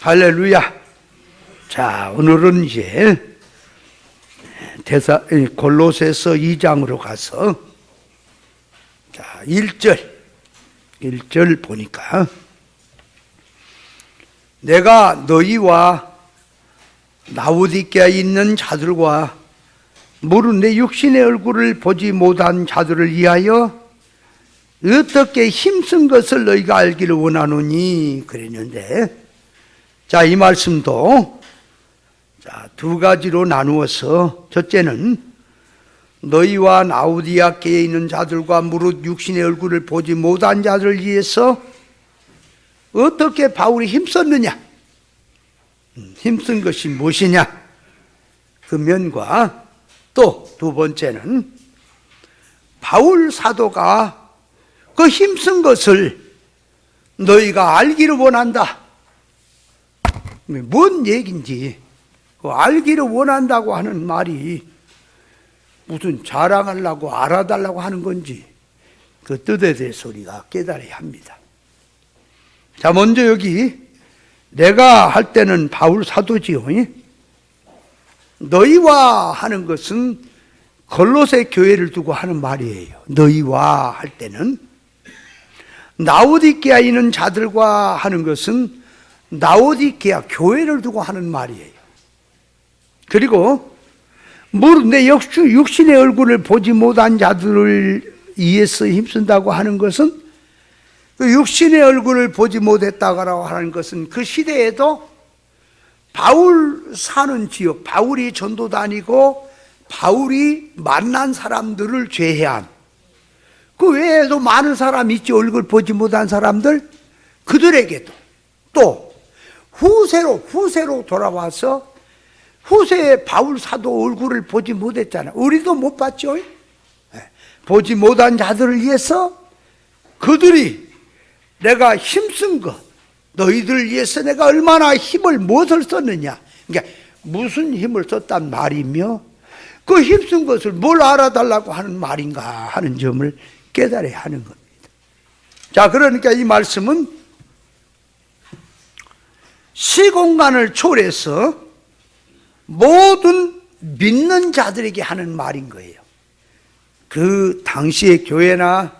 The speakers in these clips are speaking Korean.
할렐루야. 자, 오늘은 이제 골로새서 2장으로 가서 자, 1절 보니까 내가 너희와 라오디게아에 있는 자들과 무릇 내 육신의 얼굴을 보지 못한 자들을 위하여 어떻게 힘쓴 것을 너희가 알기를 원하노니 그랬는데, 자, 이 말씀도 자, 두 가지로 나누어서, 첫째는 너희와 라오디게아에 있는 자들과 무릇 육신의 얼굴을 보지 못한 자들을 위해서 어떻게 바울이 힘썼느냐, 힘쓴 것이 무엇이냐, 그 면과, 또 두 번째는 바울 사도가 그 힘쓴 것을 너희가 알기를 원한다. 뭔 얘기인지, 그 알기를 원한다고 하는 말이 무슨 자랑하려고 알아달라고 하는 건지 그 뜻에 대해서 우리가 깨달아야 합니다. 자, 먼저 여기 내가 할 때는 바울 사도지요. 너희와 하는 것은 골로새 교회를 두고 하는 말이에요. 너희와 할 때는, 라오디게아에 있는 자들과 하는 것은 라오디게아 교회를 두고 하는 말이에요. 그리고 무릇 내 육신의 얼굴을 보지 못한 자들을 위해서 힘쓴다고 하는 것은, 그 육신의 얼굴을 보지 못했다고 하는 것은 그 시대에도 바울 사는 지역, 바울이 전도 다니고 바울이 만난 사람들을 제외한 그 외에도 많은 사람이 있지, 얼굴 보지 못한 사람들. 그들에게도 또 후세로 돌아와서, 후세에 바울 사도 얼굴을 보지 못했잖아요. 우리도 못 봤죠. 보지 못한 자들을 위해서 그들이 내가 힘쓴 것, 너희들 위해서 내가 얼마나 무엇을 썼느냐, 그러니까 무슨 힘을 썼단 말이며 그 힘쓴 것을 뭘 알아달라고 하는 말인가 하는 점을 깨달아야 하는 겁니다. 자, 그러니까 이 말씀은 시공간을 초월해서 모든 믿는 자들에게 하는 말인 거예요. 그 당시의 교회나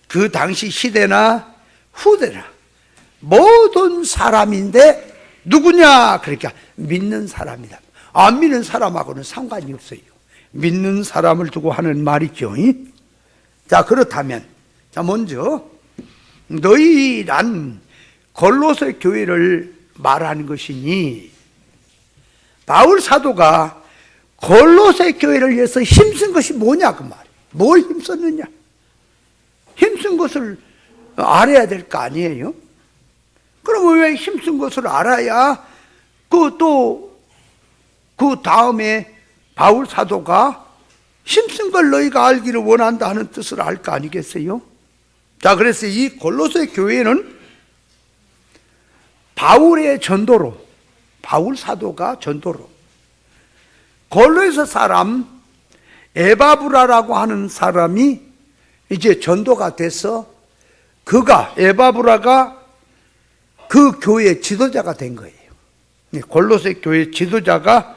그 당시 시대나 후대나 모든 사람인데 누구냐? 그러니까 믿는 사람이다. 안 믿는 사람하고는 상관이 없어요. 믿는 사람을 두고 하는 말이죠. 자, 그렇다면, 자, 먼저 너희란 골로새 교회를 말하는 것이니, 바울 사도가 골로새 교회를 위해서 힘쓴 것이 뭐냐 그 말이에요. 뭘 힘썼느냐? 힘쓴 것을 알아야 될 거 아니에요? 그럼 왜 힘쓴 것을 알아야 그 다음에 바울 사도가 힘쓴 걸 너희가 알기를 원한다 하는 뜻을 알 거 아니겠어요? 자, 그래서 이 골로새 교회는 바울의 전도로, 바울 사도가 전도로 골로새 사람 에바브라라고 하는 사람이 이제 전도가 돼서 에바브라가 그 교회의 지도자가 된 거예요. 골로새 교회 지도자가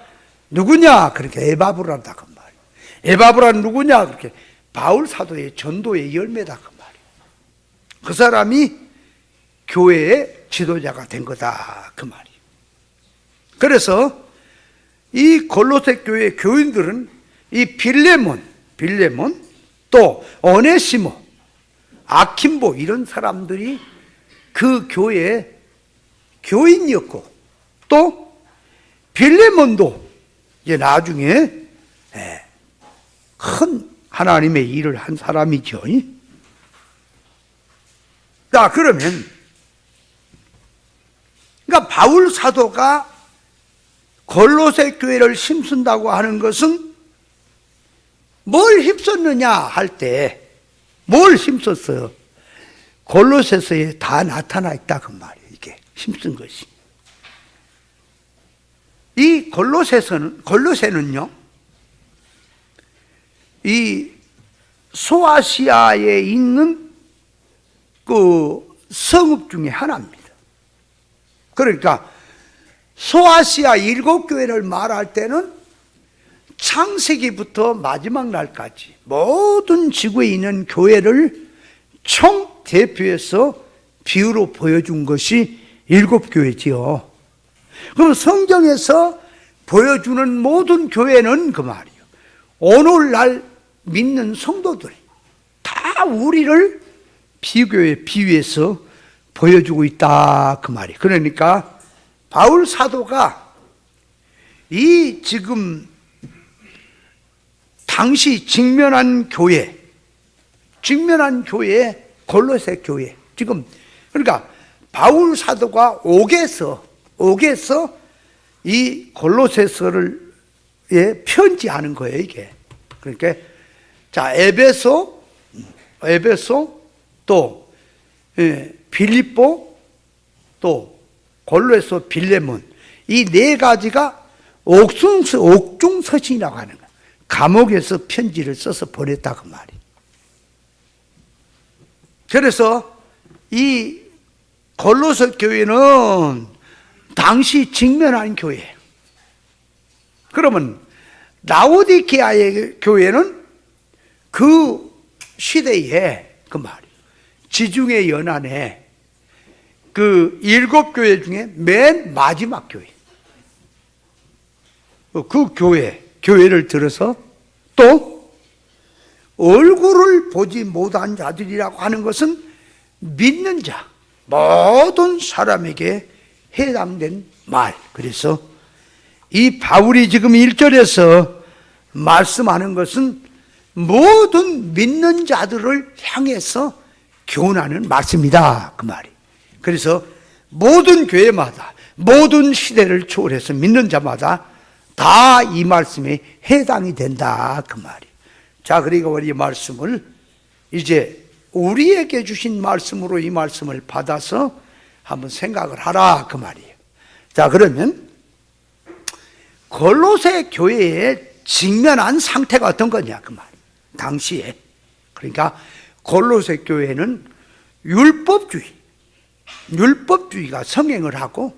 누구냐? 그렇게 에바브라다 그 말이에요. 에바브라는 누구냐? 그렇게 바울 사도의 전도의 열매다 그 말이에요. 그 사람이 교회의 지도자가 된 거다 그 말이에요. 그래서 이 골로새 교회 교인들은 이 빌레몬, 또 오네시모, 아킴보 이런 사람들이 그 교회의 교인이었고, 또 빌레몬도 이제 나중에 큰 하나님의 일을 한 사람이죠. 자, 그러면 그러니까 바울 사도가 골로새 교회를 힘쓴다고 하는 것은 뭘 힘썼느냐 할 때, 뭘 힘썼어요? 골로새서에 다 나타나 있다 그 말이에요. 이게 힘쓴 것이. 이 골로새는요, 이 소아시아에 있는 그 성읍 중에 하나입니다. 그러니까 소아시아 7교회를 말할 때는 창세기부터 마지막 날까지 모든 지구에 있는 교회를 총 대표해서 비유로 보여준 것이 7교회지요. 그럼 성경에서 보여주는 모든 교회는 그 말이에요. 오늘날 믿는 성도들이 다 우리를 비교에 비유해서 보여주고 있다 그 말이에요. 그러니까 바울 사도가 이 지금 당시 직면한 교회 골로새 교회 지금 그러니까 바울 사도가 옥에서 이 골로새서를 편지하는 거예요 이게. 그러니까 자 에베소 또 빌립보 또 골로에서 빌레몬 이 네 가지가 옥중서신이라고 하는 거예요. 감옥에서 편지를 써서 보냈다 그 말이에요. 그래서 이 골로새 교회는 당시 직면한 교회예요. 그러면 라오디게아의 교회는 그 시대에 그 말이에요. 지중해 연안에 그 7교회 중에 맨 마지막 교회. 그 교회를 들어서 또 얼굴을 보지 못한 자들이라고 하는 것은 믿는 자, 모든 사람에게 해당된 말. 그래서 이 바울이 지금 1절에서 말씀하는 것은 모든 믿는 자들을 향해서 교훈하는 말씀이다 그 말이. 그래서 모든 교회마다 모든 시대를 초월해서 믿는 자마다 다 이 말씀에 해당이 된다 그 말이. 자, 그리고 우리 말씀을 이제 우리에게 주신 말씀으로 이 말씀을 받아서 한번 생각을 하라 그 말이에요. 자, 그러면 골로새 교회에 직면한 상태가 어떤 거냐 그 말. 당시에 그러니까 골로새 교회는 율법주의가 성행을 하고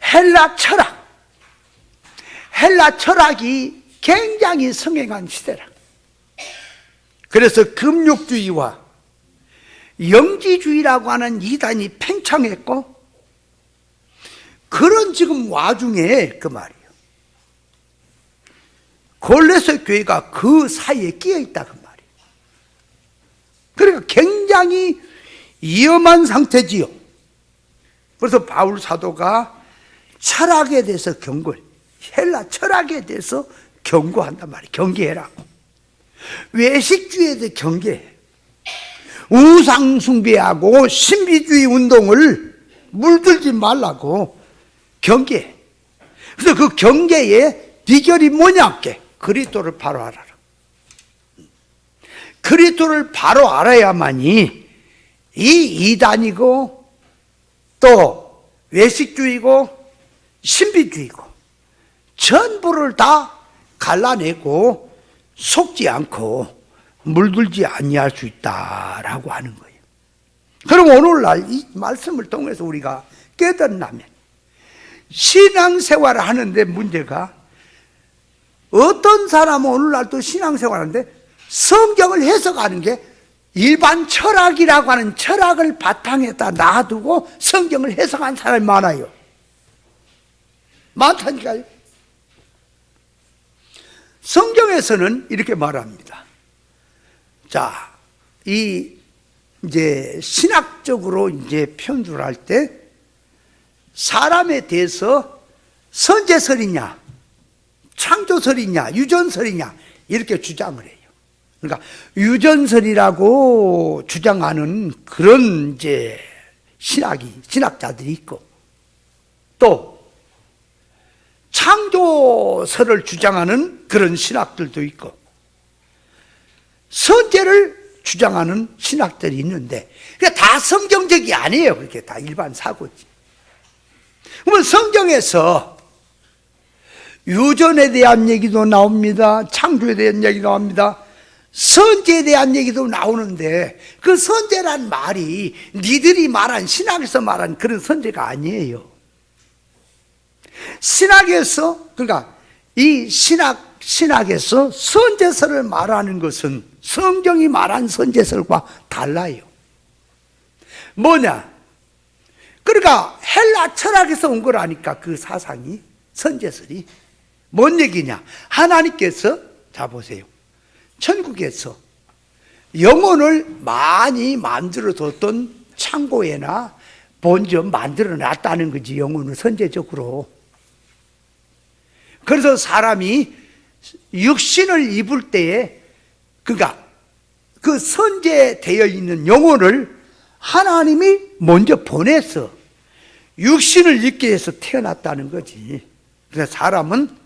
헬라 철학이 굉장히 성행한 시대라. 그래서 금욕주의와 영지주의라고 하는 이단이 팽창했고 그런 지금 와중에 그 말이에요. 골로새 교회가 그 사이에 끼어 있다 그 말이에요. 그러니까 굉장히 위험한 상태지요. 그래서 바울 사도가 철학에 대해서 헬라 철학에 대해서 경고한단 말이에요. 경계해라고. 외식주의에 대해 경계해. 우상 숭배하고 신비주의 운동을 물들지 말라고 경계해. 그래서 그 경계의 비결이 뭐냐께 그리스도를 바로 알아라. 그리스도를 바로 알아야만이 이 이단이고 또 외식주의고 신비주의고 전부를 다 갈라내고 속지 않고 물들지 아니할 수 있다라고 하는 거예요. 그럼 오늘날 이 말씀을 통해서 우리가 깨닫는다면 신앙생활을 하는데 문제가 어떤 사람은 오늘날도 신앙생활하는데 성경을 해석하는 게 일반 철학이라고 하는 철학을 바탕에다 놔두고 성경을 해석한 사람이 많아요. 많다니까요. 성경에서는 이렇게 말합니다. 자, 이제 신학적으로 이제 편주를 할 때 사람에 대해서 선제설이냐, 창조설이냐, 유전설이냐 이렇게 주장을 해요. 그러니까 유전설이라고 주장하는 그런 이제 신학자들이 있고 또 창조설을 주장하는 그런 신학들도 있고 선제를 주장하는 신학들이 있는데 그게 다 성경적이 아니에요. 그렇게 다 일반 사고지. 그러면 성경에서 유전에 대한 얘기도 나옵니다. 창조에 대한 얘기도 나옵니다. 선제에 대한 얘기도 나오는데 그 선제란 말이 니들이 말한 신학에서 말한 그런 선제가 아니에요. 신학에서, 그러니까 이 신학에서 선제설을 말하는 것은 성경이 말한 선제설과 달라요. 뭐냐? 그러니까 헬라 철학에서 온 거라니까. 그 사상이, 선제설이 뭔 얘기냐? 하나님께서, 자 보세요, 천국에서 영혼을 많이 만들어뒀던 창고에나 먼저 만들어 놨다는 거지. 영혼을 선제적으로. 그래서 사람이 육신을 입을 때에, 그러니까 그 선제되어 있는 영혼을 하나님이 먼저 보내서 육신을 입게 해서 태어났다는 거지. 그래서 사람은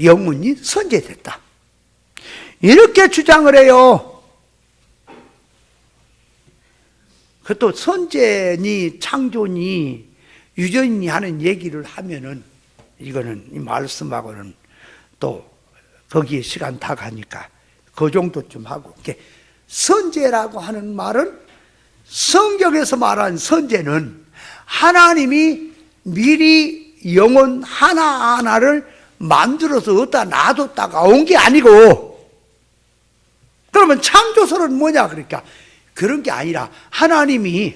영혼이 선제됐다, 이렇게 주장을 해요. 그것도 선제니 창조니 유전이 하는 얘기를 하면은 이거는 이 말씀하고는 또 거기에 시간 다 가니까 그 정도쯤 하고, 선제라고 하는 말은, 성경에서 말한 선제는 하나님이 미리 영혼 하나하나를 만들어서 어디다 놔뒀다가 온 게 아니고, 그러면 창조설은 뭐냐? 그러니까 그런 게 아니라 하나님이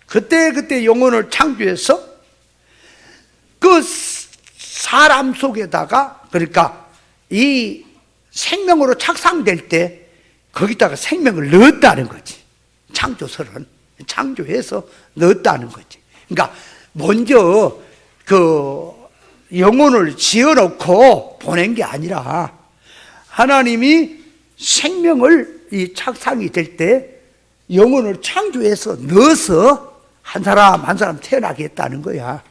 그때 영혼을 창조해서 그 사람 속에다가, 그러니까 이 생명으로 착상될 때 거기다가 생명을 넣었다는 거지. 창조설은 창조해서 넣었다는 거지. 그러니까 먼저 그 영혼을 지어놓고 보낸 게 아니라 하나님이 생명을 이 착상이 될 때 영혼을 창조해서 넣어서 한 사람 한 사람 태어나게 했다는 거야.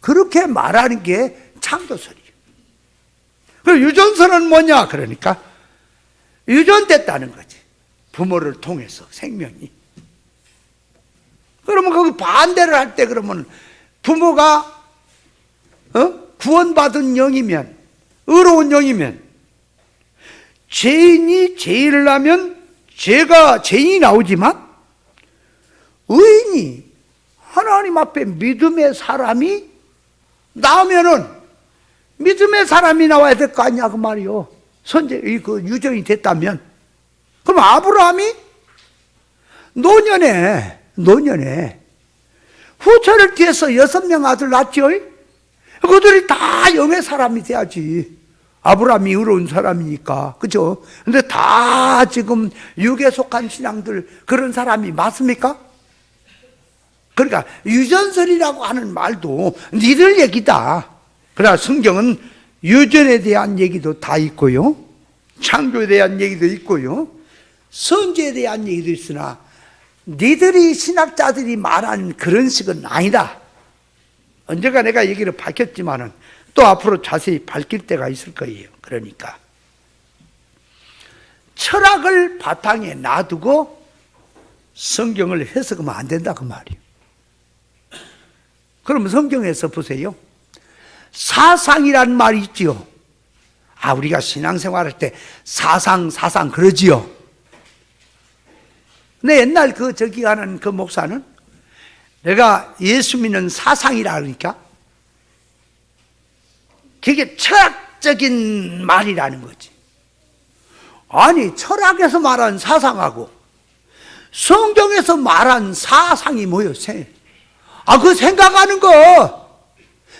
그렇게 말하는 게 창조설이에요. 그리고 유전설은 뭐냐? 그러니까 유전됐다는 거지. 부모를 통해서 생명이. 그러면 거기 반대를 할 때, 그러면 부모가 구원받은 영이면, 의로운 영이면, 죄인이 죄인을 하면 죄인이 나오지만, 의인이 하나님 앞에 믿음의 사람이 나오면은 믿음의 사람이 나와야 될 거 아니야, 그 말이요. 그 유전이 됐다면. 그럼 아브라함이 노년에 후처를 뒤에서 6명 아들 낳죠. 그들이 다 영의 사람이 돼야지. 아브라함이 의로운 사람이니까, 그죠? 근데 다 지금 육에 속한 신앙들, 그런 사람이 맞습니까? 그러니까 유전설이라고 하는 말도 니들 얘기다. 그러나 성경은 유전에 대한 얘기도 다 있고요, 창조에 대한 얘기도 있고요, 선제에 대한 얘기도 있으나 니들이 신학자들이 말하는 그런 식은 아니다. 언젠가 내가 얘기를 밝혔지만은 또 앞으로 자세히 밝힐 때가 있을 거예요. 그러니까 철학을 바탕에 놔두고 성경을 해석하면 안 된다, 그 말이에요. 그러면 성경에서 보세요. 사상이란 말이 있지요. 우리가 신앙생활 할 때 사상 그러지요. 근데 옛날 저기 하는 그 목사는 내가 예수 믿는 사상이라 그러니까 그게 철학적인 말이라는 거지. 아니, 철학에서 말한 사상하고 성경에서 말한 사상이 뭐예요? 그 생각하는 거,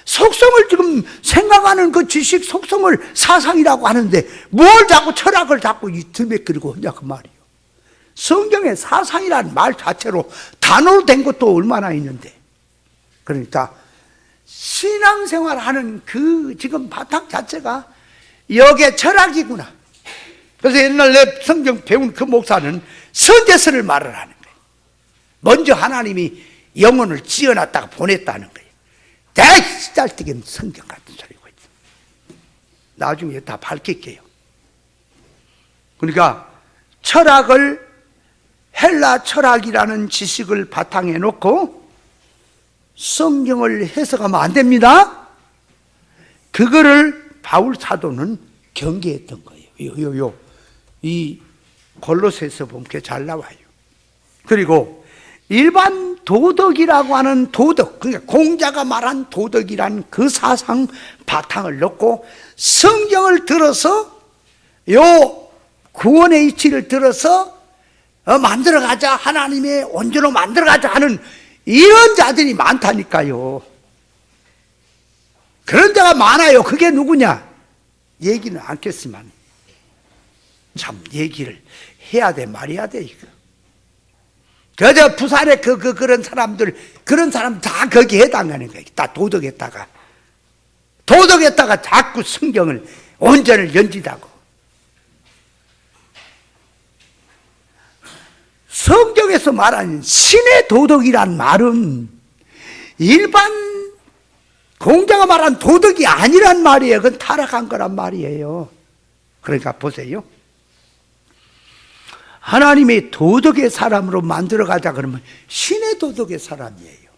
속성을 지금 생각하는 그 지식 속성을 사상이라고 하는데 뭘 자꾸 철학을 자꾸 들매끌고 하냐, 그 말이에요. 성경에 사상이라는 말 자체로 단어로 된 것도 얼마나 있는데. 그러니까 신앙생활 하는 그 지금 바탕 자체가 여기에 철학이구나. 그래서 옛날 내 성경 배운 그 목사는 선제설을 말을 하는 거예요. 먼저 하나님이 영혼을 지어놨다가 보냈다는 거예요. 대시 짤뜨긴 성경 같은 소리고 있어. 나중에 다 밝힐게요. 그러니까 철학을, 헬라 철학이라는 지식을 바탕에 놓고 성경을 해석하면 안 됩니다. 그거를 바울 사도는 경계했던 거예요. 이 골로새서 보면 잘 나와요. 그리고 일반 도덕이라고 하는 도덕, 그러니까 공자가 말한 도덕이란 그 사상 바탕을 놓고 성경을 들어서 요 구원의 이치를 들어서 만들어가자, 하나님의 온전로 만들어가자 하는 이런 자들이 많다니까요. 그런 자가 많아요. 그게 누구냐? 얘기는 않겠지만 참 얘기를 해야 돼, 말해야 돼. 이거. 그저 부산에 그런 사람 다 거기에 해당하는 거예요. 다 도덕에다가 자꾸 성경을 온전을 연지다고. 성경에서 말하는 신의 도덕이란 말은 일반 공자가 말한 도덕이 아니란 말이에요. 그건 타락한 거란 말이에요. 그러니까 보세요. 하나님의 도덕의 사람으로 만들어가자 그러면 신의 도덕의 사람이에요.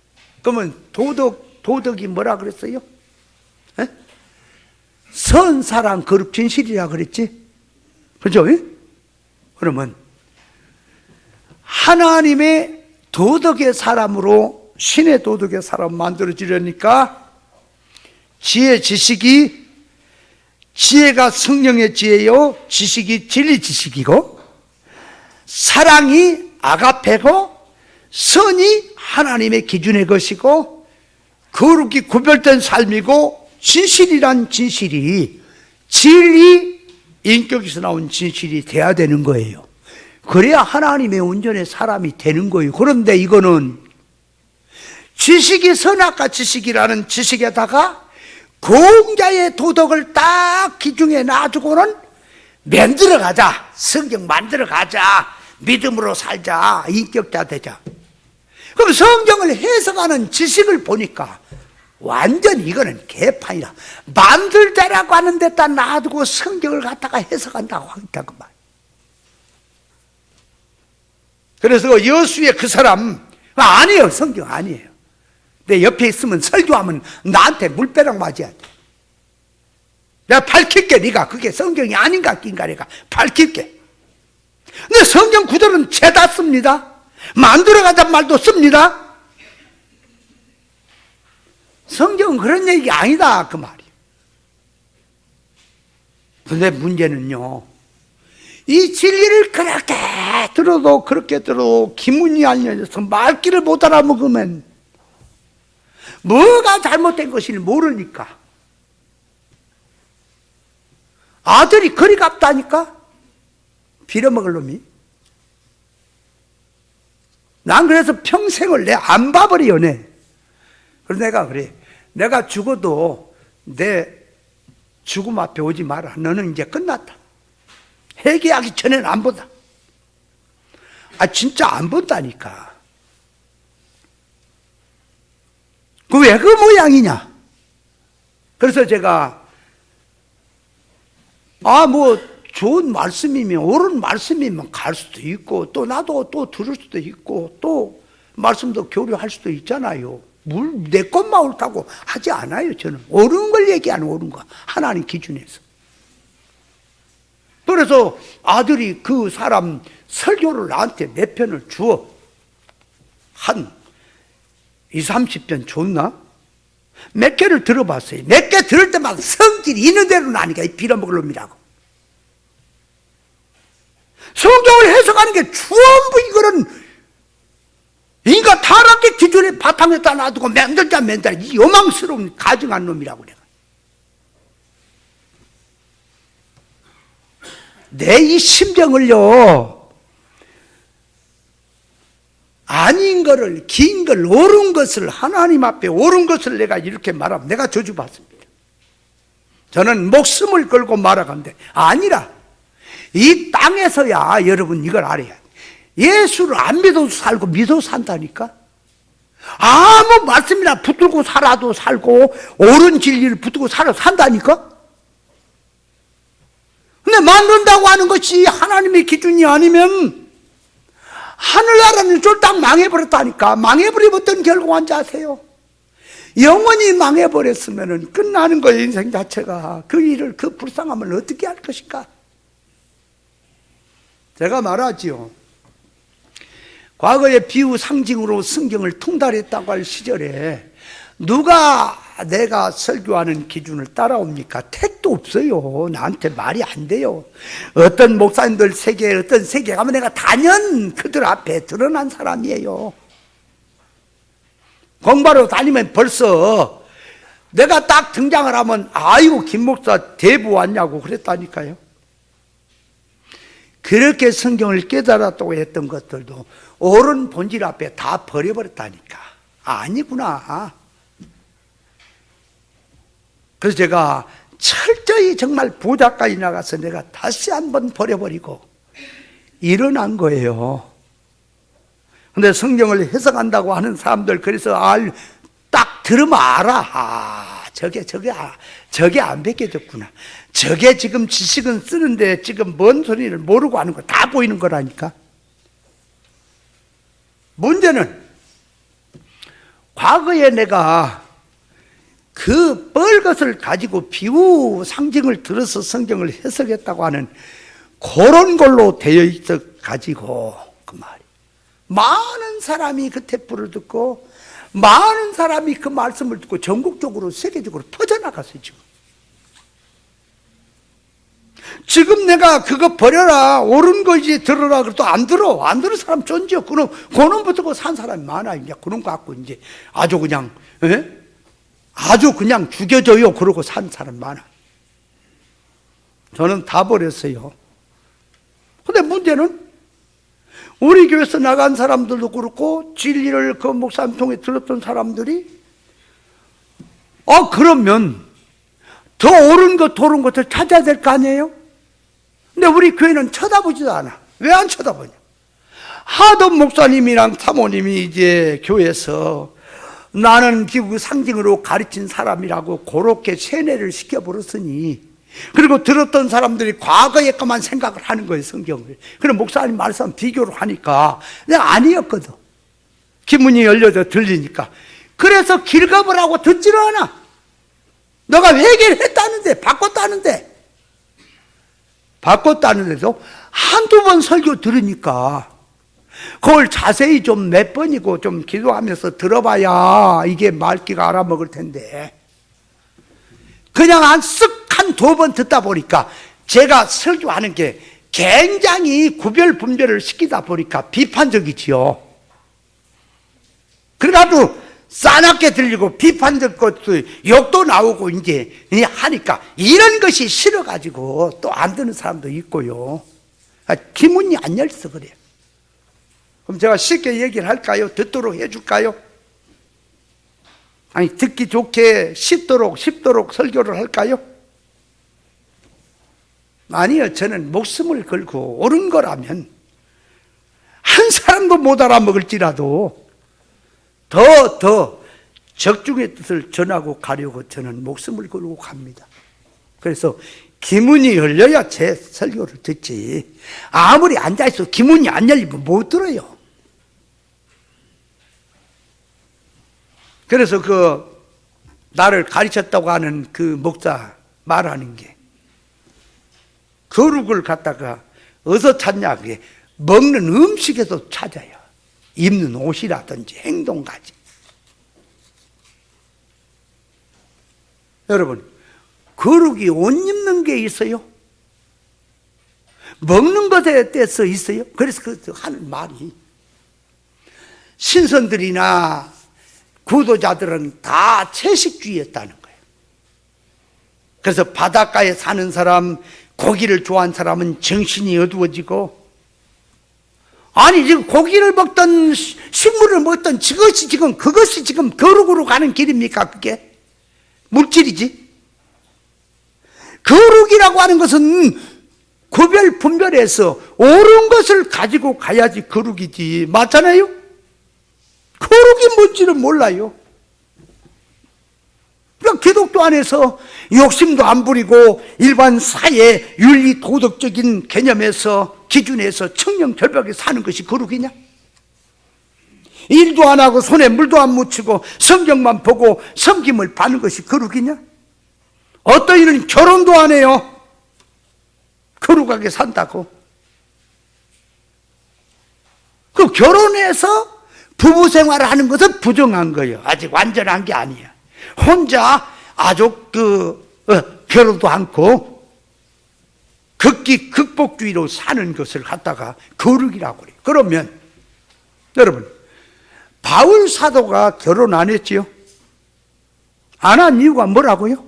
그러면 도덕이 뭐라 그랬어요? 에? 선, 사랑, 거룩, 진실이라 그랬지? 그죠? 그러면 하나님의 도덕의 사람으로 신의 도덕의 사람 만들어지려니까 지혜, 지식이, 지혜가 성령의 지혜요, 지식이 진리 지식이고, 사랑이 아가페고, 선이 하나님의 기준의 것이고, 거룩이 구별된 삶이고, 진실이란 진실이, 진리, 인격에서 나온 진실이 돼야 되는 거예요. 그래야 하나님의 온전의 사람이 되는 거예요. 그런데 이거는 지식이 선악과 지식이라는 지식에다가 공자의 도덕을 딱 기중에 놔두고는 만들어가자, 성경 만들어가자, 믿음으로 살자, 인격자 되자. 그럼 성경을 해석하는 지식을 보니까 완전 이거는 개판이라. 만들자라고 하는 데다 놔두고 성경을 갖다가 해석한다고 하겠다 그 말. 그래서 여수의 그 사람 아니에요. 성경 아니에요. 내 옆에 있으면 설교하면 나한테 물벼락 맞아야 돼. 내가 밝힐게. 네가 그게 성경이 아닌가 낀가 내가 밝힐게. 근데 성경 구절은 죄다 씁니다. 만들어가자 말도 씁니다. 성경은 그런 얘기 아니다 그 말이에요. 근데 문제는요, 이 진리를 그렇게 들어도 기문이 알려져서 말귀를 못 알아먹으면 뭐가 잘못된 것인지 모르니까 아들이 그리 갚다니까 빌어먹을 놈이. 난 그래서 평생을 내 안 봐버려. 그래서 내가 그래, 내가 죽어도 내 죽음 앞에 오지 마라. 너는 이제 끝났다. 회개하기 전에는 안 본다. 진짜 안 본다니까. 그 왜 그 모양이냐? 그래서 제가 좋은 말씀이면, 옳은 말씀이면 갈 수도 있고, 또 나도 또 들을 수도 있고, 또 말씀도 교류할 수도 있잖아요. 내 것만 옳다고 하지 않아요. 저는 옳은 걸 얘기하는, 옳은 거 하나님 기준에서. 그래서 아들이 그 사람 설교를 나한테 몇 편을 주어. 한 20, 30편 줬나? 몇 개를 들어봤어요. 몇 개 들을 때마다 성질이 있는 대로 나니까 빌어먹을 놈이라고. 성경을 해석하는 게 전부 이거는 인간 타락의 기준에 바탕에다 놔두고 만들자 이 요망스러운 가증한 놈이라고 내가. 내 이 심정을요, 아닌 거를, 긴 걸, 옳은 것을, 하나님 앞에 옳은 것을 내가 이렇게 말하면 내가 저주받습니다. 저는 목숨을 걸고 말아간대. 아니라 이 땅에서야 여러분 이걸 알아야 돼. 예수를 안 믿어도 살고 믿어도 산다니까. 아무 말씀이나 붙들고 살아도 살고 옳은 진리를 붙들고 살아도 산다니까. 근데 만든다고 하는 것이 하나님의 기준이 아니면 하늘나라는 쫄딱 망해버렸다니까. 망해버리면 어떤 결과인지 아세요? 영원히 망해버렸으면 끝나는 거예요. 인생 자체가. 그 일을, 그 불쌍함을 어떻게 할 것인가? 제가 말하지요, 과거에 비유 상징으로 성경을 통달했다고 할 시절에 누가 내가 설교하는 기준을 따라옵니까? 택도 없어요. 나한테 말이 안 돼요. 어떤 목사님들 세계에 어떤 세계 가면 내가 단연 그들 앞에 드러난 사람이에요. 공부하러 다니면 벌써 내가 딱 등장을 하면 아이고 김 목사 대부 왔냐고 그랬다니까요. 그렇게 성경을 깨달았다고 했던 것들도 옳은 본질 앞에 다 버려버렸다니까. 아니구나. 그래서 제가 철저히 정말 부자까지 나가서 내가 다시 한번 버려버리고 일어난 거예요. 근데 성경을 해석한다고 하는 사람들, 그래서 딱 들으면 알아. 저게 안 베껴졌구나. 저게 지금 지식은 쓰는데 지금 뭔 소리를 모르고 하는 거 다 보이는 거라니까. 문제는 과거에 내가 그 뻘것을 가지고 비유 상징을 들어서 성경을 해석했다고 하는 그런 걸로 되어 있어 가지고 그 말이 많은 사람이 그 테프를 듣고 많은 사람이 그 말씀을 듣고 전국적으로 세계적으로 퍼져나갔어요. 지금 내가 그거 버려라, 옳은 거 이제 들어라 그래도 안 들어 사람 존재요. 그놈 붙들고 산 사람이 많아. 이제 그런 거 갖고 이제 아주 그냥 아주 그냥 죽여줘요 그러고 산 사람 많아. 저는 다 버렸어요. 근데 문제는 우리 교회에서 나간 사람들도 그렇고 진리를 그 목사님 통해 들었던 사람들이 그러면 더 옳은 것 옳은 것을 찾아야 될 거 아니에요? 근데 우리 교회는 쳐다보지도 않아. 왜 안 쳐다보냐? 하도 목사님이랑 사모님이 이제 교회에서 나는 기구 상징으로 가르친 사람이라고 그렇게 세뇌를 시켜버렸으니, 그리고 들었던 사람들이 과거의 것만 생각을 하는 거예요, 성경을. 그럼 목사님 말씀 비교를 하니까 내가 아니었거든. 기문이 열려져 들리니까. 그래서 길겁을 하고 듣지를 않아. 너가 회개를 했다는데, 바꿨다는데도 한두 번 설교 들으니까 그걸 자세히 좀 몇 번이고 좀 기도하면서 들어봐야 이게 말귀가 알아먹을 텐데, 그냥 한두 번 듣다 보니까 제가 설교하는 게 굉장히 구별 분별을 시키다 보니까 비판적이지요. 그래가지고 싸납게 들리고 비판적 것도 욕도 나오고 이제 하니까 이런 것이 싫어가지고 또 안 듣는 사람도 있고요. 기문이 안 열려서 그래요. 그럼 제가 쉽게 얘기를 할까요? 듣도록 해줄까요? 아니, 듣기 좋게 쉽도록 설교를 할까요? 아니요. 저는 목숨을 걸고 옳은 거라면 한 사람도 못 알아먹을지라도 더 적중의 뜻을 전하고 가려고 저는 목숨을 걸고 갑니다. 그래서 기문이 열려야 제 설교를 듣지, 아무리 앉아있어 기문이 안 열리면 못 들어요. 그래서 나를 가르쳤다고 하는 그 목사 말하는 게, 거룩을 갖다가 어디서 찾냐? 그게 먹는 음식에서 찾아요. 입는 옷이라든지 행동까지. 여러분, 거룩이 옷 입는 게 있어요? 먹는 것에 대해서 있어요? 그래서 하는 말이, 신선들이나 구도자들은 다 채식주의였다는 거예요. 그래서 바닷가에 사는 사람, 고기를 좋아하는 사람은 정신이 어두워지고, 아니 지금 고기를 먹던 식물을 먹던 그것이 지금 거룩으로 가는 길입니까? 그게 물질이지. 거룩이라고 하는 것은 구별 분별해서 옳은 것을 가지고 가야지 거룩이지. 맞잖아요? 거룩이 뭔지를 몰라요. 그러니까 기독교 안에서 욕심도 안 부리고 일반 사회 윤리 도덕적인 개념에서 기준에서 청렴절벽에 사는 것이 거룩이냐? 일도 안 하고 손에 물도 안 묻히고 성경만 보고 섬김을 받는 것이 거룩이냐? 어떤 이는 결혼도 안 해요. 거룩하게 산다고. 그 결혼해서 부부 생활을 하는 것은 부정한 거예요. 아직 완전한 게 아니야. 혼자 아주 결혼도 않고 극기 극복주의로 사는 것을 갖다가 거룩이라고 그래요. 그러면 여러분, 바울 사도가 결혼 안 했지요? 안 한 이유가 뭐라고요?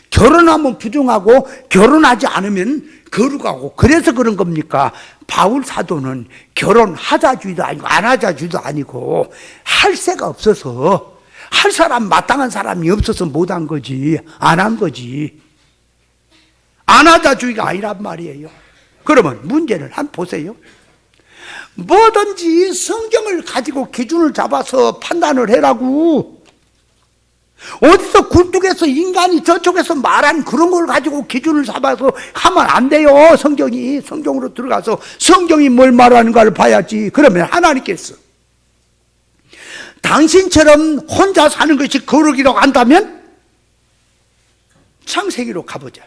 결혼하면 부정하고 결혼하지 않으면 거룩하고 그래서 그런 겁니까? 바울 사도는 결혼하자주의도 아니고 안 하자주의도 아니고 할 새가 없어서, 할 사람, 마땅한 사람이 없어서 못한 거지, 안 한 거지. 안 하자주의가 아니란 말이에요. 그러면 문제는 한번 보세요. 뭐든지 성경을 가지고 기준을 잡아서 판단을 해라고. 어디서 굴뚝에서 인간이 저쪽에서 말한 그런 걸 가지고 기준을 잡아서 하면 안 돼요. 성경으로 들어가서 성경이 뭘 말하는가를 봐야지. 그러면 하나님께서 당신처럼 혼자 사는 것이 거룩이라고 한다면 창세기로 가보자.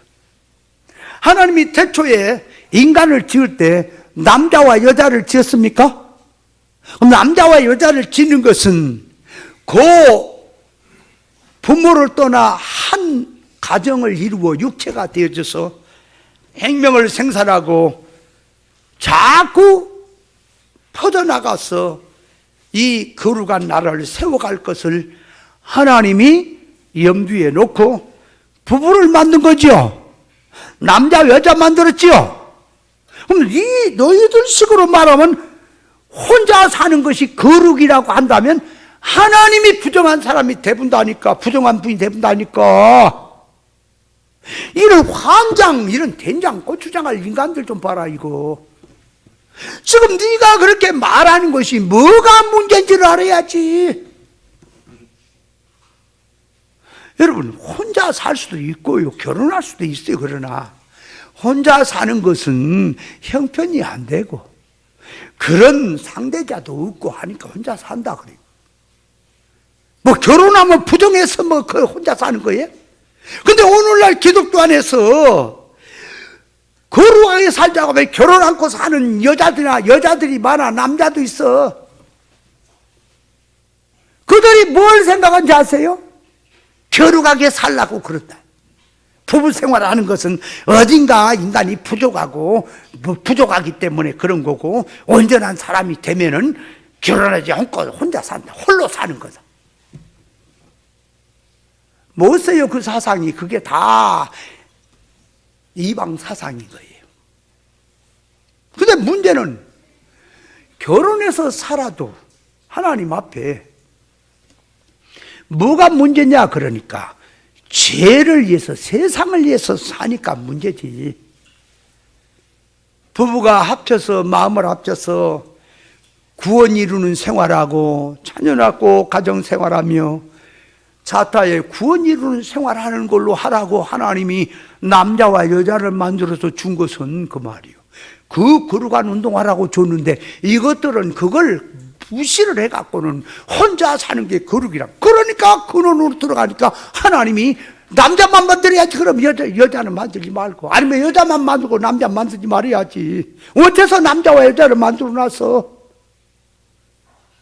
하나님이 태초에 인간을 지을 때 남자와 여자를 지었습니까? 남자와 여자를 짓는 것은 부모를 떠나 한 가정을 이루어 육체가 되어져서 생명을 생산하고 자꾸 퍼져나가서 이 거룩한 나라를 세워갈 것을 하나님이 염두에 놓고 부부를 만든 거죠. 남자 여자 만들었지요. 그럼 너희들 식으로 말하면 혼자 사는 것이 거룩이라고 한다면 하나님이 부정한 사람이 대분다니까, 부정한 분이 대분다니까. 이런 환장, 이런 된장, 고추장할 인간들 좀 봐라 이거. 지금 네가 그렇게 말하는 것이 뭐가 문제인지를 알아야지. 여러분, 혼자 살 수도 있고요, 결혼할 수도 있어요. 그러나 혼자 사는 것은 형편이 안 되고 그런 상대자도 없고 하니까 혼자 산다 그래요. 뭐 결혼하면 부정해서 그 혼자 사는 거예요? 근데 오늘날 기독교 안에서 거룩하게 살자고 하면 결혼 않고 사는 여자들이 많아. 남자도 있어. 그들이 뭘 생각하는지 아세요? 거룩하게 살라고 그런다. 부부 생활을 하는 것은 어딘가 인간이 부족하기 때문에 그런 거고, 온전한 사람이 되면은 결혼하지 않고 혼자 산다. 홀로 사는 거다. 뭐였어요? 그 사상이. 그게 다 이방 사상인 거예요. 근데 문제는 결혼해서 살아도 하나님 앞에 뭐가 문제냐 그러니까 죄를 위해서, 세상을 위해서 사니까 문제지. 부부가 합쳐서, 마음을 합쳐서 구원 이루는 생활하고 자녀 낳고 가정 생활하며 자타에 구원 이루는 생활하는 걸로 하라고 하나님이 남자와 여자를 만들어서 준 것은 그 말이에요. 그 거룩한 운동하라고 줬는데 이것들은 그걸 무시를 해갖고는 혼자 사는 게 거룩이라. 그러니까 근원으로 들어가니까 하나님이 남자만 만들어야지. 그럼 여자는 만들지 말고, 아니면 여자만 만들고 남자 만들지 말아야지. 어째서 남자와 여자를 만들어 놨어?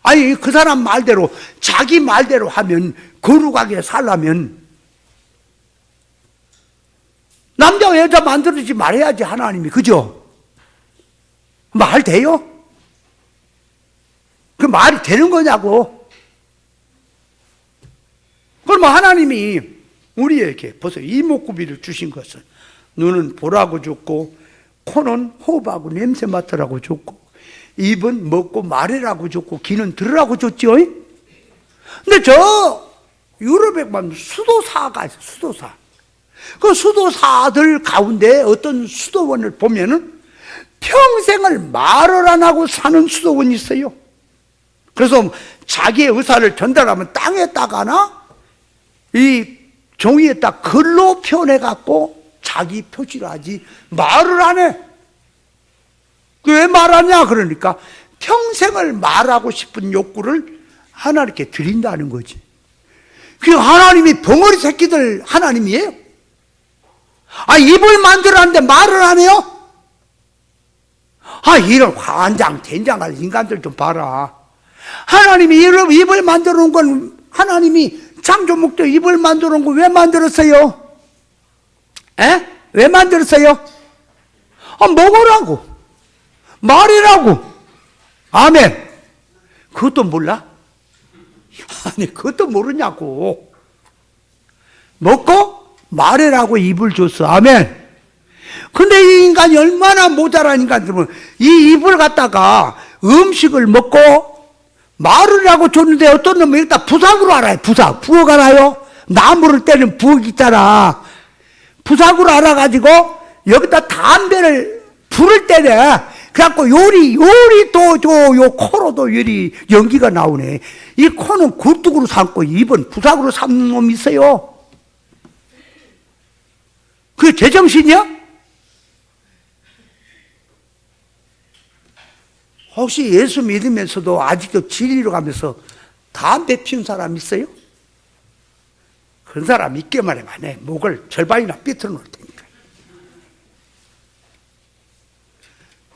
아니, 그 사람 말대로, 자기 말대로 하면, 거룩하게 살려면 남자와 여자 만들지 말아야지 하나님이. 그죠? 말 돼요? 그 말이 되는 거냐고. 그러면 하나님이 우리에게 벌써 이목구비를 주신 것은, 눈은 보라고 줬고, 코는 호흡하고 냄새 맡으라고 줬고, 입은 먹고 말하라고 줬고, 귀는 들으라고 줬죠. 근데 저 유럽에 보면 수도사가 있어요. 수도사. 그 수도사들 가운데 어떤 수도원을 보면은 평생을 말을 안 하고 사는 수도원이 있어요. 그래서 자기의 의사를 전달하면 땅에다가나 이 종이에다 글로 표현해갖고 자기 표시를 하지 말을 안 해. 왜 말하냐 그러니까 평생을 말하고 싶은 욕구를 하나님께 드린다는 거지. 그 하나님이 벙어리 새끼들 하나님이에요? 아, 입을 만들었는데 말을 안 해요? 이런 환장 된장할 인간들 좀 봐라. 하나님이 입을 만들어 놓은 건, 하나님이 창조 목적 입을 만들어 놓은 건 왜 만들었어요? 왜 만들었어요? 먹으라고, 말이라고. 아멘. 그것도 몰라? 아니, 그것도 모르냐고. 먹고 말이라고 입을 줬어. 아멘. 근데 이 인간이 얼마나 모자란 인간들은 이 입을 갖다가 음식을 먹고 말을 하고 줬는데 어떤 놈은 일단 부삭으로 알아요. 부삭 알아요? 나무를 때리는 부엌 있잖아. 부삭으로 알아가지고 여기다 담배를 불을 때려. 그래갖고 요리 또 요 코로도 연기가 나오네. 이 코는 굴뚝으로 삼고 입은 부삭으로 삼는 놈이 있어요. 그게 제정신이야? 혹시 예수 믿으면서도 아직도 진리로 가면서 담배 피운 사람 있어요? 그런 사람 있게만 해봐. 내 목을 절반이나 삐뚤어 놓을 테니까.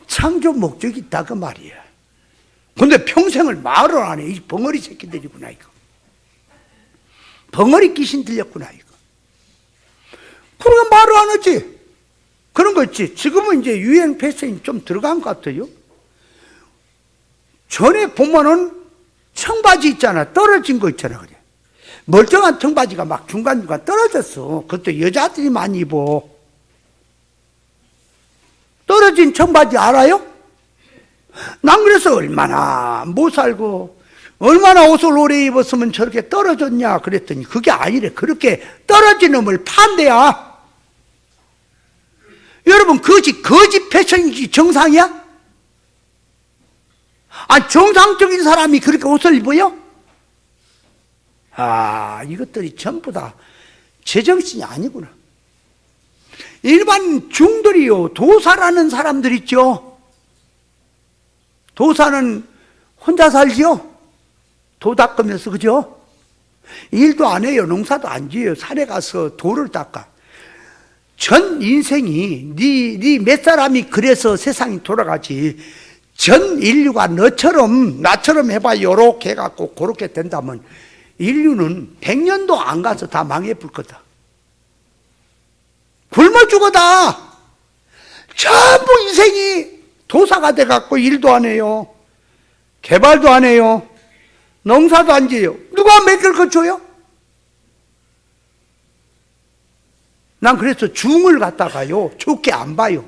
창조 목적이 있다 그 말이야. 근데 평생을 말을 안 해. 이 벙어리 새끼들이구나 이거. 벙어리 귀신 들렸구나 이거. 그러니까 말을 안 하지. 그런 거 있지. 지금은 이제 유행 패션이 좀 들어간 것 같아요. 전에 보면은 청바지 있잖아. 떨어진 거 있잖아. 그래. 멀쩡한 청바지가 막 중간중간 떨어졌어. 그것도 여자들이 많이 입어. 떨어진 청바지 알아요? 난 그래서 얼마나 못 살고 얼마나 옷을 오래 입었으면 저렇게 떨어졌냐 그랬더니 그게 아니래. 그렇게 떨어진 놈을 판대야. 여러분 거짓 패션이 정상이야? 정상적인 사람이 그렇게 옷을 입어요? 이것들이 전부 다 제정신이 아니구나. 일반 중들이요, 도사라는 사람들 있죠. 도사는 혼자 살지요. 도 닦으면서, 그죠? 일도 안 해요. 농사도 안 지어요. 산에 가서 돌을 닦아. 전 인생이 네 몇 사람이 그래서 세상이 돌아가지. 전 인류가 나처럼 해봐 요렇게 해갖고 그렇게 된다면 인류는 100년도 안 가서 다 망해볼 거다. 굶어 죽어다. 전부 인생이 도사가 돼갖고 일도 안 해요. 개발도 안 해요. 농사도 안 지어요. 누가 먹일 거 줘요? 난 그래서 중을 갖다가요 좋게 안 봐요.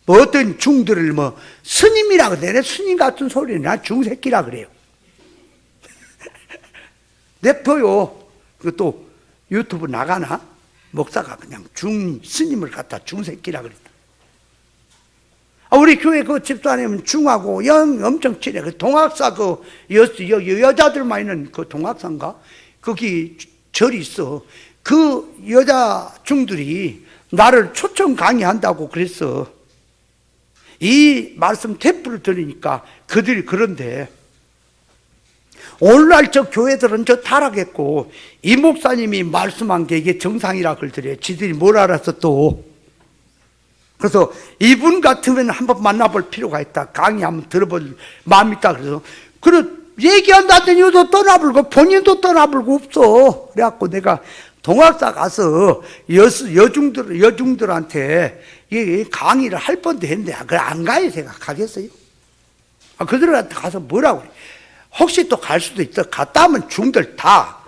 어떤 중들을 스님이라 그래. 스님 같은 소리는 나 중새끼라 그래요. 냅둬요. 그것도 유튜브 나가나? 목사가 그냥 스님을 갖다 중새끼라 그랬다. 우리 교회 그 집사님은 중하고 엄청 친해. 그 동학사 여자들만 있는 그 동학사인가? 거기 절이 있어. 그 여자 중들이 나를 초청 강의한다고 그랬어. 이 말씀 테이프를 들으니까 그들이 그런데 오늘날 저 교회들은 저 타락했고 이 목사님이 말씀한 게 이게 정상이라 그러더래. 지들이 뭘 알아서 또. 그래서 이분 같으면 한번 만나볼 필요가 있다. 강의 한번 들어볼 마음이 있다. 그래서 얘기한다더니 또 떠나불고 본인도 떠나불고 없어. 그래갖고 내가 동학사 가서 여중들한테 강의를 할 뻔도 했는데 그래 안 가야 생각하겠어요? 그들한테 가서 뭐라고 그래? 혹시 또 갈 수도 있어. 갔다 하면 중들 다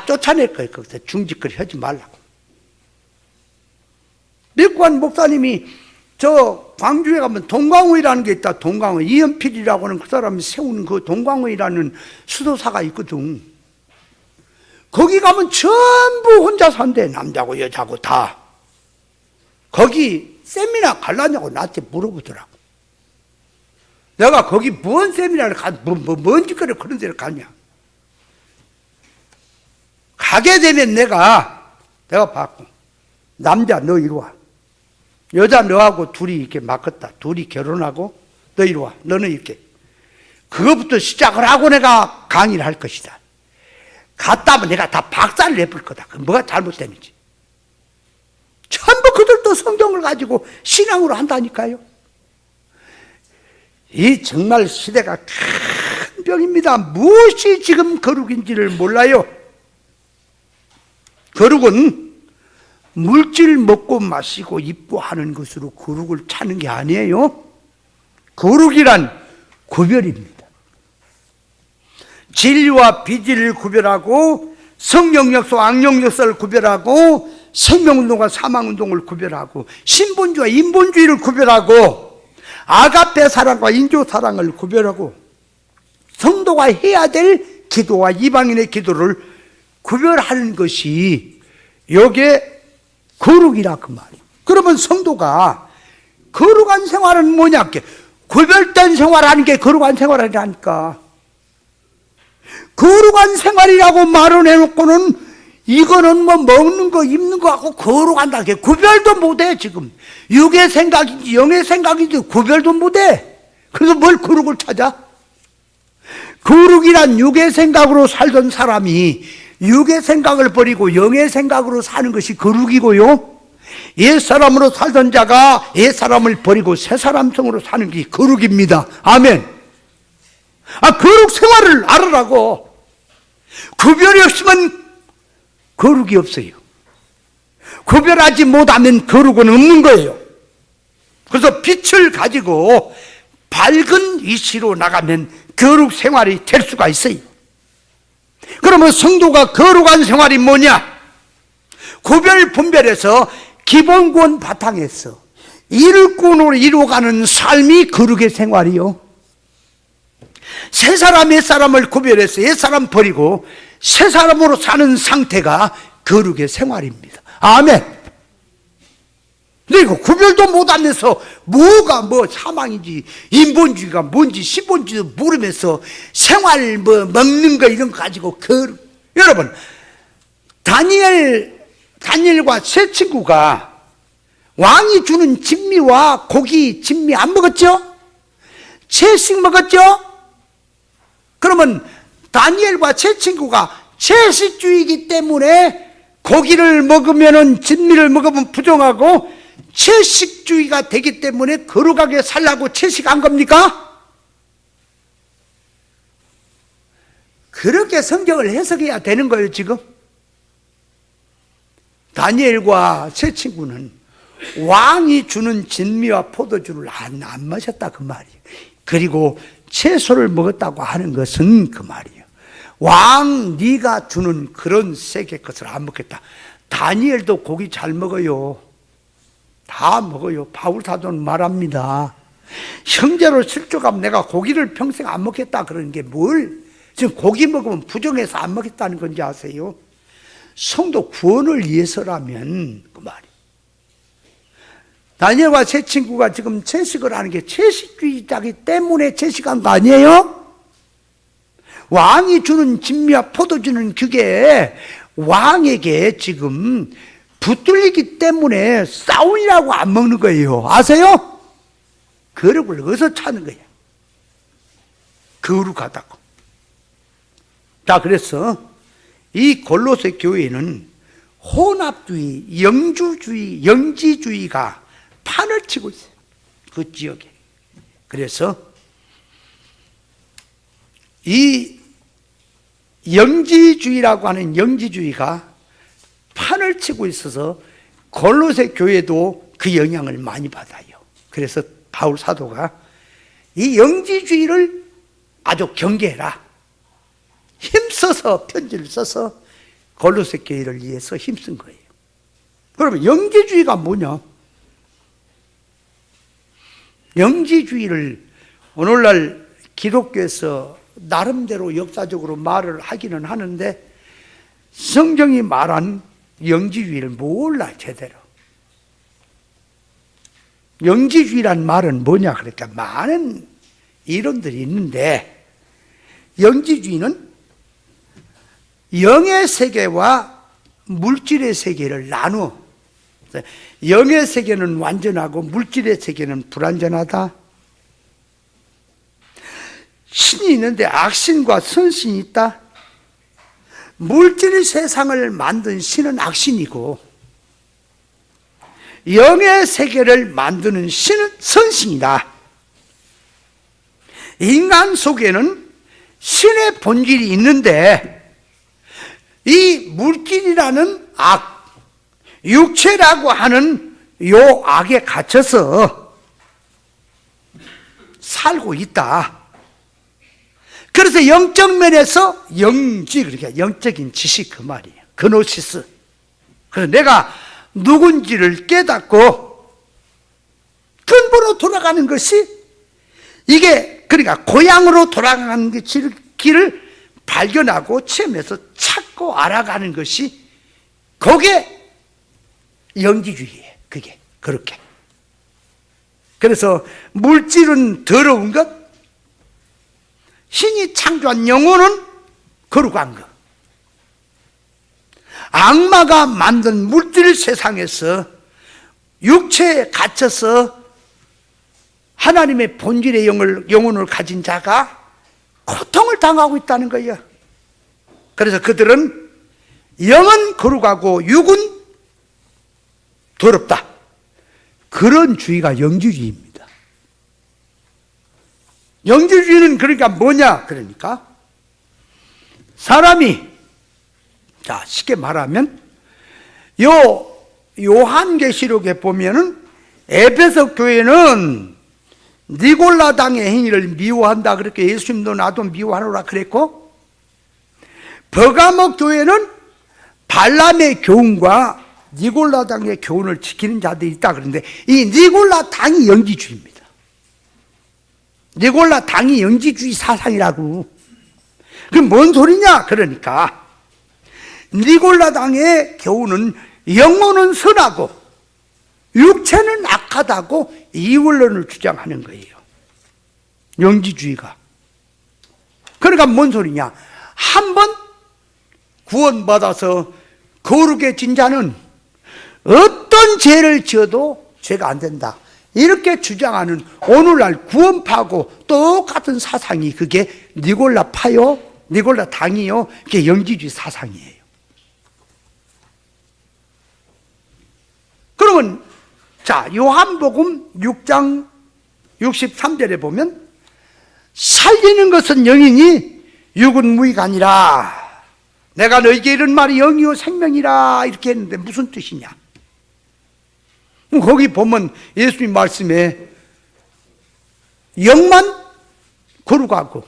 쫓아낼 거예요. 거기서 중짓거리 하지 말라고. 미국한 목사님이 저 광주에 가면 동광호이라는 게 있다. 동광호 이연필이라고 하는 그 사람이 세우는 그 동광호이라는 수도사가 있거든. 거기 가면 전부 혼자 산대. 남자고 여자고 다. 거기 세미나 갈라냐고 나한테 물어보더라고. 내가 거기 뭔 세미나를 뭔 짓거리 그런 데를 가냐. 가게 되면 내가 봤고 남자 너 이리 와. 여자 너하고 둘이 이렇게 맡았다. 둘이 결혼하고 너 이리 와. 너는 이렇게. 그것부터 시작을 하고 내가 강의를 할 것이다. 갔다 하면 내가 다 박살을 내볼 거다. 뭐가 잘못되는지. 전부 그들도 성경을 가지고 신앙으로 한다니까요. 이 정말 시대가 큰 병입니다. 무엇이 지금 거룩인지를 몰라요. 거룩은 물질 먹고 마시고 입고 하는 것으로 거룩을 찾는 게 아니에요. 거룩이란 구별입니다. 진리와 비진리를 구별하고 성령역사, 악령역사를 구별하고 생명운동과 사망운동을 구별하고 신본주의와 인본주의를 구별하고 아가페 사랑과 인조 사랑을 구별하고 성도가 해야 될 기도와 이방인의 기도를 구별하는 것이 요게 거룩이라 그 말이에요. 그러면 성도가 거룩한 생활은 뭐냐? 구별된 생활하는 게 거룩한 생활이라니까. 거룩한 생활이라고 말을 해놓고는 이거는 뭐 먹는 거 입는 거 하고 거룩한다. 구별도 못해 지금. 육의 생각인지 영의 생각인지 구별도 못해. 그래서 뭘 거룩을 찾아? 거룩이란 육의 생각으로 살던 사람이 육의 생각을 버리고 영의 생각으로 사는 것이 거룩이고요, 옛사람으로 살던 자가 옛사람을 버리고 새사람성으로 사는 게 거룩입니다. 아멘. 거룩 생활을 알으라고. 구별이 없으면 거룩이 없어요. 구별하지 못하면 거룩은 없는 거예요. 그래서 빛을 가지고 밝은 이시로 나가면 거룩 생활이 될 수가 있어요. 그러면 성도가 거룩한 생활이 뭐냐? 구별 분별해서 기본권 바탕에서 일꾼으로 이루어가는 삶이 거룩의 생활이요. 새 사람 옛사람을 구별해서 옛사람 버리고 새 사람으로 사는 상태가 거룩의 생활입니다. 아멘. 그리고 구별도 못하면서 뭐가 뭐 사망인지 인본주의가 뭔지 신본주의도 모르면서 생활 뭐 먹는 거 이런 거 가지고 여러분, 다니엘과 세 친구가 왕이 주는 진미와 고기 진미 안 먹었죠? 채식 먹었죠? 그러면 다니엘과 세 친구가 채식주의이기 때문에 고기를 먹으면은 진미를 먹으면 부정하고 채식주의가 되기 때문에 거룩하게 살라고 채식한 겁니까? 그렇게 성경을 해석해야 되는 거예요. 지금 다니엘과 세 친구는 왕이 주는 진미와 포도주를 안 마셨다 그 말이에요. 그리고 채소를 먹었다고 하는 것은 그 말이에요. 왕 네가 주는 그런 세계 것을 안 먹겠다. 다니엘도 고기 잘 먹어요. 다 먹어요. 바울 사도는 말합니다. 형제로 실족하면 내가 고기를 평생 안 먹겠다 그러는 게 뭘? 지금 고기 먹으면 부정해서 안 먹겠다는 건지 아세요? 성도 구원을 위해서라면 그 말이에요. 다니엘과 세 친구가 지금 채식을 하는 게 채식주의자이기 때문에 채식한 거 아니에요? 왕이 주는 진미와 포도주는 그게 왕에게 지금 붙들리기 때문에 싸우려고 안 먹는 거예요. 아세요? 거룩을 어디서 찾는 거예요? 거룩하다고. 자, 그래서 이 골로새 교회는 혼합주의, 영주주의, 영지주의가 판을 치고 있어요. 그 지역에. 그래서 이 영지주의라고 하는 영지주의가 판을 치고 있어서 골로새 교회도 그 영향을 많이 받아요. 그래서 바울 사도가 이 영지주의를 아주 경계해라. 힘써서 편지를 써서 골로새 교회를 위해서 힘쓴 거예요. 그러면 영지주의가 뭐냐? 영지주의를 오늘날 기독교에서 나름대로 역사적으로 말을 하기는 하는데 성경이 말한 영지주의를 몰라 제대로. 영지주의란 말은 뭐냐 그러니까 많은 이론들이 있는데 영지주의는 영의 세계와 물질의 세계를 나누어 영의 세계는 완전하고 물질의 세계는 불완전하다. 신이 있는데 악신과 선신이 있다. 물질의 세상을 만든 신은 악신이고 영의 세계를 만드는 신은 선신이다. 인간 속에는 신의 본질이 있는데 이 물질이라는 악, 육체라고 하는 요 악에 갇혀서 살고 있다. 그래서 영적 면에서 영지, 그러니까 영적인 지식 그 말이에요. 그노시스. 그래서 내가 누군지를 깨닫고 근본으로 돌아가는 것이 이게 그러니까 고향으로 돌아가는 길을 발견하고 체험해서 찾고 알아가는 것이 그게 영지주의예요. 그게 그렇게. 그래서 물질은 더러운 것, 신이 창조한 영혼은 거룩한 것. 악마가 만든 물질 세상에서 육체에 갇혀서 하나님의 본질의 영혼을 가진 자가 고통을 당하고 있다는 거예요. 그래서 그들은 영은 거룩하고 육은 더럽다. 그런 주의가 영지주의입니다. 영지주의는 그러니까 뭐냐? 그러니까 사람이, 자, 쉽게 말하면 요한계시록에 보면은 에베소 교회는 니골라당의 행위를 미워한다. 그렇게 예수님도 나도 미워하노라 그랬고, 버가모 교회는 발람의 교훈과 니골라당의 교훈을 지키는 자들이 있다. 그런데 이 니골라당이 영지주의입니다. 니골라당이 영지주의 사상이라고. 그럼 뭔 소리냐? 그러니까 니골라당의 교훈은 영혼은 선하고 육체는 악하다고 이원론을 주장하는 거예요. 영지주의가. 그러니까 뭔 소리냐? 한번 구원받아서 거룩해진 자는 어떤 죄를 지어도 죄가 안 된다. 이렇게 주장하는 오늘날 구원파고 똑같은 사상이 그게 니골라파요, 니골라당이요. 그게 영지주의 사상이에요. 그러면 자, 요한복음 6장 63절에 보면 살리는 것은 영이니 육은 무의가 아니라 내가 너에게 이런 말이 영이요 생명이라 이렇게 했는데 무슨 뜻이냐? 거기 보면 예수님 말씀에 영만 거룩하고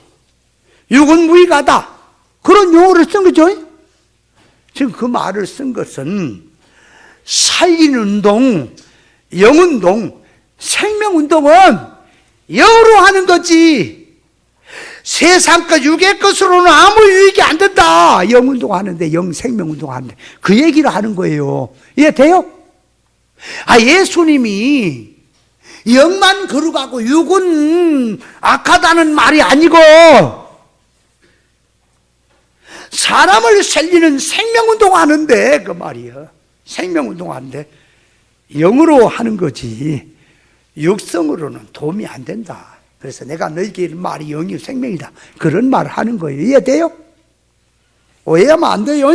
육은 무의가다 그런 용어를 쓴 거죠. 지금 그 말을 쓴 것은 살리는 운동, 영운동, 생명운동은 영으로 하는 거지 세상 것, 육의 것으로는 아무 유익이 안 된다. 영운동 하는데, 생명운동 하는데 그 얘기를 하는 거예요. 이해돼요? 예수님이 영만 거룩하고 육은 악하다는 말이 아니고 사람을 살리는 생명운동 하는데 그 말이에요. 생명운동 하는데 영으로 하는 거지 육성으로는 도움이 안 된다. 그래서 내가 너에게 이런 말이 영이 생명이다. 그런 말을 하는 거예요. 이해돼요? 오해하면 안 돼요.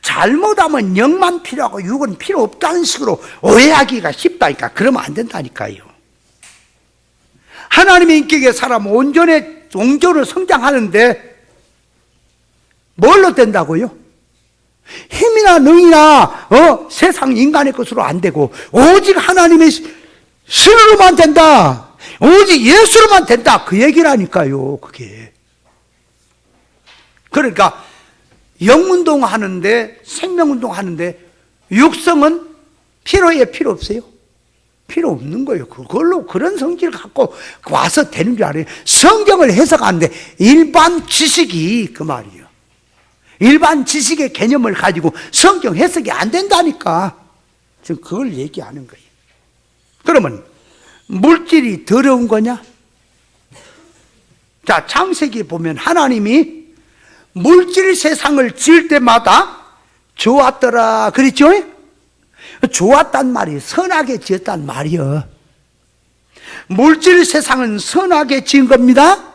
잘못하면 영만 필요하고 육은 필요 없다는 식으로 오해하기가 쉽다니까. 그러면 안 된다니까요. 하나님의 인격의 사람 온전히 성장하는데 뭘로 된다고요? 힘이나 능이나 세상 인간의 것으로 안 되고 오직 하나님의 신으로만 된다. 오직 예수로만 된다. 그 얘기라니까요. 그게. 그러니까 영운동 하는데 생명운동 하는데 육성은 필요해? 필요 없어요? 필요 없는 거예요. 그걸로 그런 성질을 갖고 와서 되는 줄 알아요. 성경을 해석하는데 일반 지식이 그 말이에요. 일반 지식의 개념을 가지고 성경 해석이 안 된다니까. 지금 그걸 얘기하는 거예요. 그러면 물질이 더러운 거냐? 자, 창세기 보면 하나님이 물질 세상을 지을 때마다 좋았더라 그랬죠? 좋았단 말이 선하게 지었단 말이요. 물질 세상은 선하게 지은 겁니다.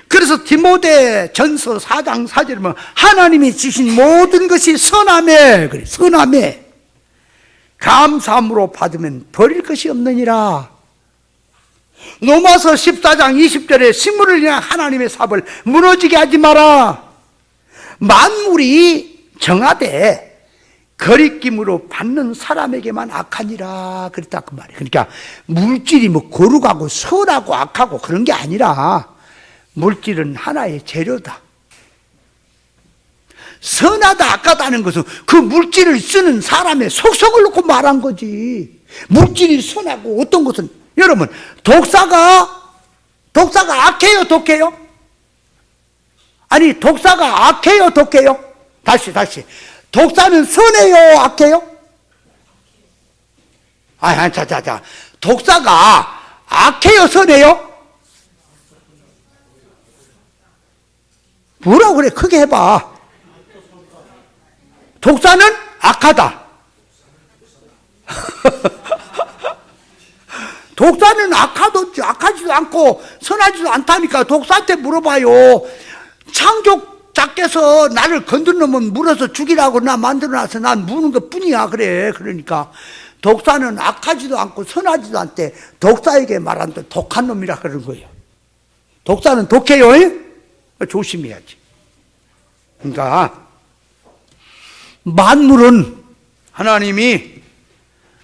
그래서 디모데 전서 4장 4절에 보면 하나님이 지신 모든 것이 선하매, 그래, 선하매 감사함으로 받으면 버릴 것이 없느니라. 로마서 14장 20절에 식물을 향한 하나님의 삽을 무너지게 하지 마라. 만물이 정하되 거리낌으로 받는 사람에게만 악하니라 그랬다 그 말이에요. 그러니까 물질이 뭐 거룩하고 선하고 악하고 그런 게 아니라 물질은 하나의 재료다. 선하다 악하다는 것은 그 물질을 쓰는 사람의 속성을 놓고 말한 거지. 물질이 선하고 어떤 것은, 여러분 독사가 악해요 독해요? 아니 독사가 악해요 독해요? 다시 독사는 선해요 악해요? 자 독사가 악해요 선해요? 뭐라고 그래 크게 해봐. 독사는 악하다. 독사는 악하지도 않고 선하지도 않다니까. 독사한테 물어봐요. 창조자께서 나를 건드리면 물어서 죽이라고 나 만들어놔서 난 무는 것 뿐이야 그래. 그러니까 독사는 악하지도 않고 선하지도 않대. 독사에게 말한다 독한 놈이라 그러는 거예요. 독사는 독해요. 조심해야지. 그러니까 만물은 하나님이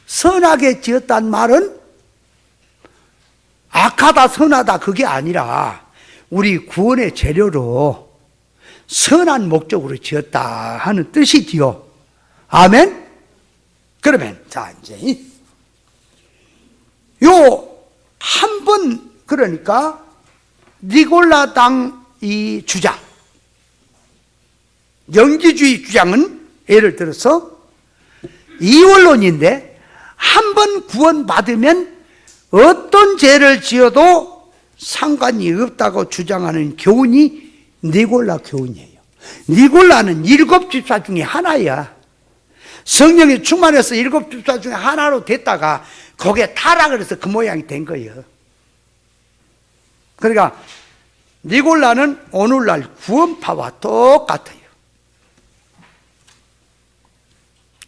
선하게 지었단 말은 악하다 선하다 그게 아니라 우리 구원의 재료로 선한 목적으로 지었다 하는 뜻이지요. 아멘? 그러면 자 이제 요 한 번 그러니까 니골라당 이 주장 영지주의 주장은 예를 들어서 이원론인데 한 번 구원받으면 어떤 죄를 지어도 상관이 없다고 주장하는 교훈이 니골라 교훈이에요. 니골라는 7집사 중에 하나야. 성령이 충만해서 7집사 중에 하나로 됐다가 거기에 타락을 해서 그 모양이 된 거예요. 그러니까 니골라는 오늘날 구원파와 똑같아요.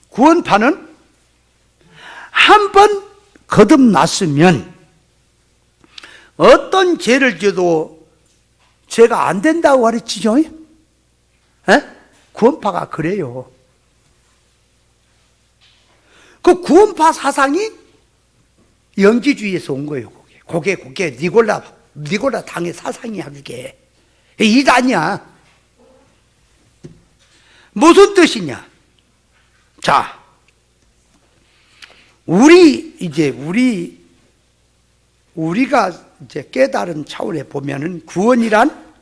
구원파는 한 번 거듭났으면 어떤 죄를 지어도 죄가 안 된다고 가르치죠. 구원파가 그래요. 그 구원파 사상이 영지주의에서 온 거예요. 그게 니골라 당의 사상이야. 그게 이단이야. 무슨 뜻이냐? 자, 우리가 이제 깨달은 차원에 보면은 구원이란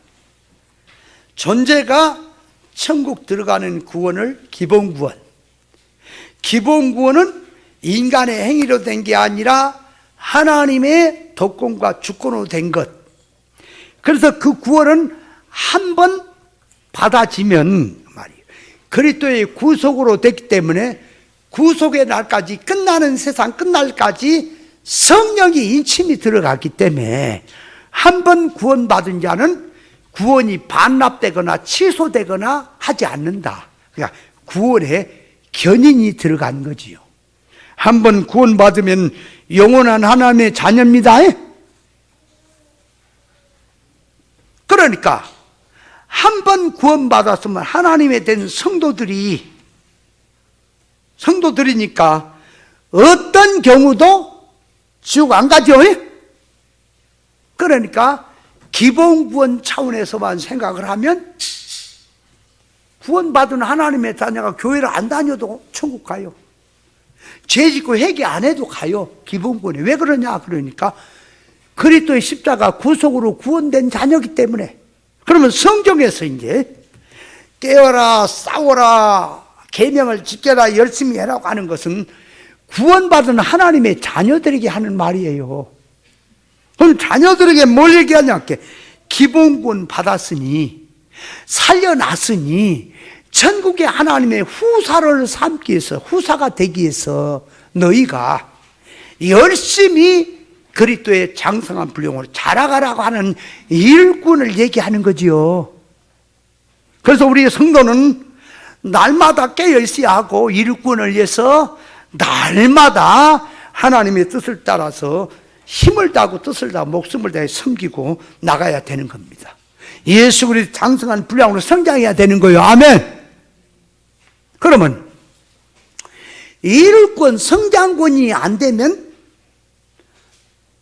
존재가 천국 들어가는 구원을 기본 구원은 인간의 행위로 된 게 아니라 하나님의 독권과 주권으로 된 것. 그래서 그 구원은 한 번 받아지면 말이에요. 그리스도의 구속으로 됐기 때문에 구속의 날까지 끝나는 세상 끝날까지 성령이 인침이 들어갔기 때문에 한 번 구원받은 자는 구원이 반납되거나 취소되거나 하지 않는다. 그러니까 구원에 견인이 들어간 거지요. 한 번 구원받으면 영원한 하나님의 자녀입니다. 그러니까 한 번 구원받았으면 하나님의 된 성도들이니까 어떤 경우도 지옥 안 가죠. 그러니까 기본 구원 차원에서만 생각을 하면 구원받은 하나님의 자녀가 교회를 안 다녀도 천국 가요. 죄 짓고 회개 안 해도 가요. 기본 구원에. 왜 그러냐? 그러니까 그리스도의 십자가 구속으로 구원된 자녀이기 때문에. 그러면 성경에서 이제 깨어라, 싸워라, 계명을 지켜라, 열심히 해라고 하는 것은 구원받은 하나님의 자녀들에게 하는 말이에요. 그럼 자녀들에게 뭘 얘기하냐? 기본 구원 받았으니, 살려놨으니 천국의 하나님의 후사를 삼기 위해서, 후사가 되기 위해서 너희가 열심히 그리스도의 장성한 분량으로 자라가라고 하는 일꾼을 얘기하는 거지요. 그래서 우리 성도는 날마다 깨어있어야 하고 일꾼을 위해서 날마다 하나님의 뜻을 따라서 힘을 다하고 뜻을 다하고 목숨을 다해 섬기고 나가야 되는 겁니다. 예수 그리스도 장성한 분량으로 성장해야 되는 거예요. 아멘. 그러면 이룰권 성장권이 안 되면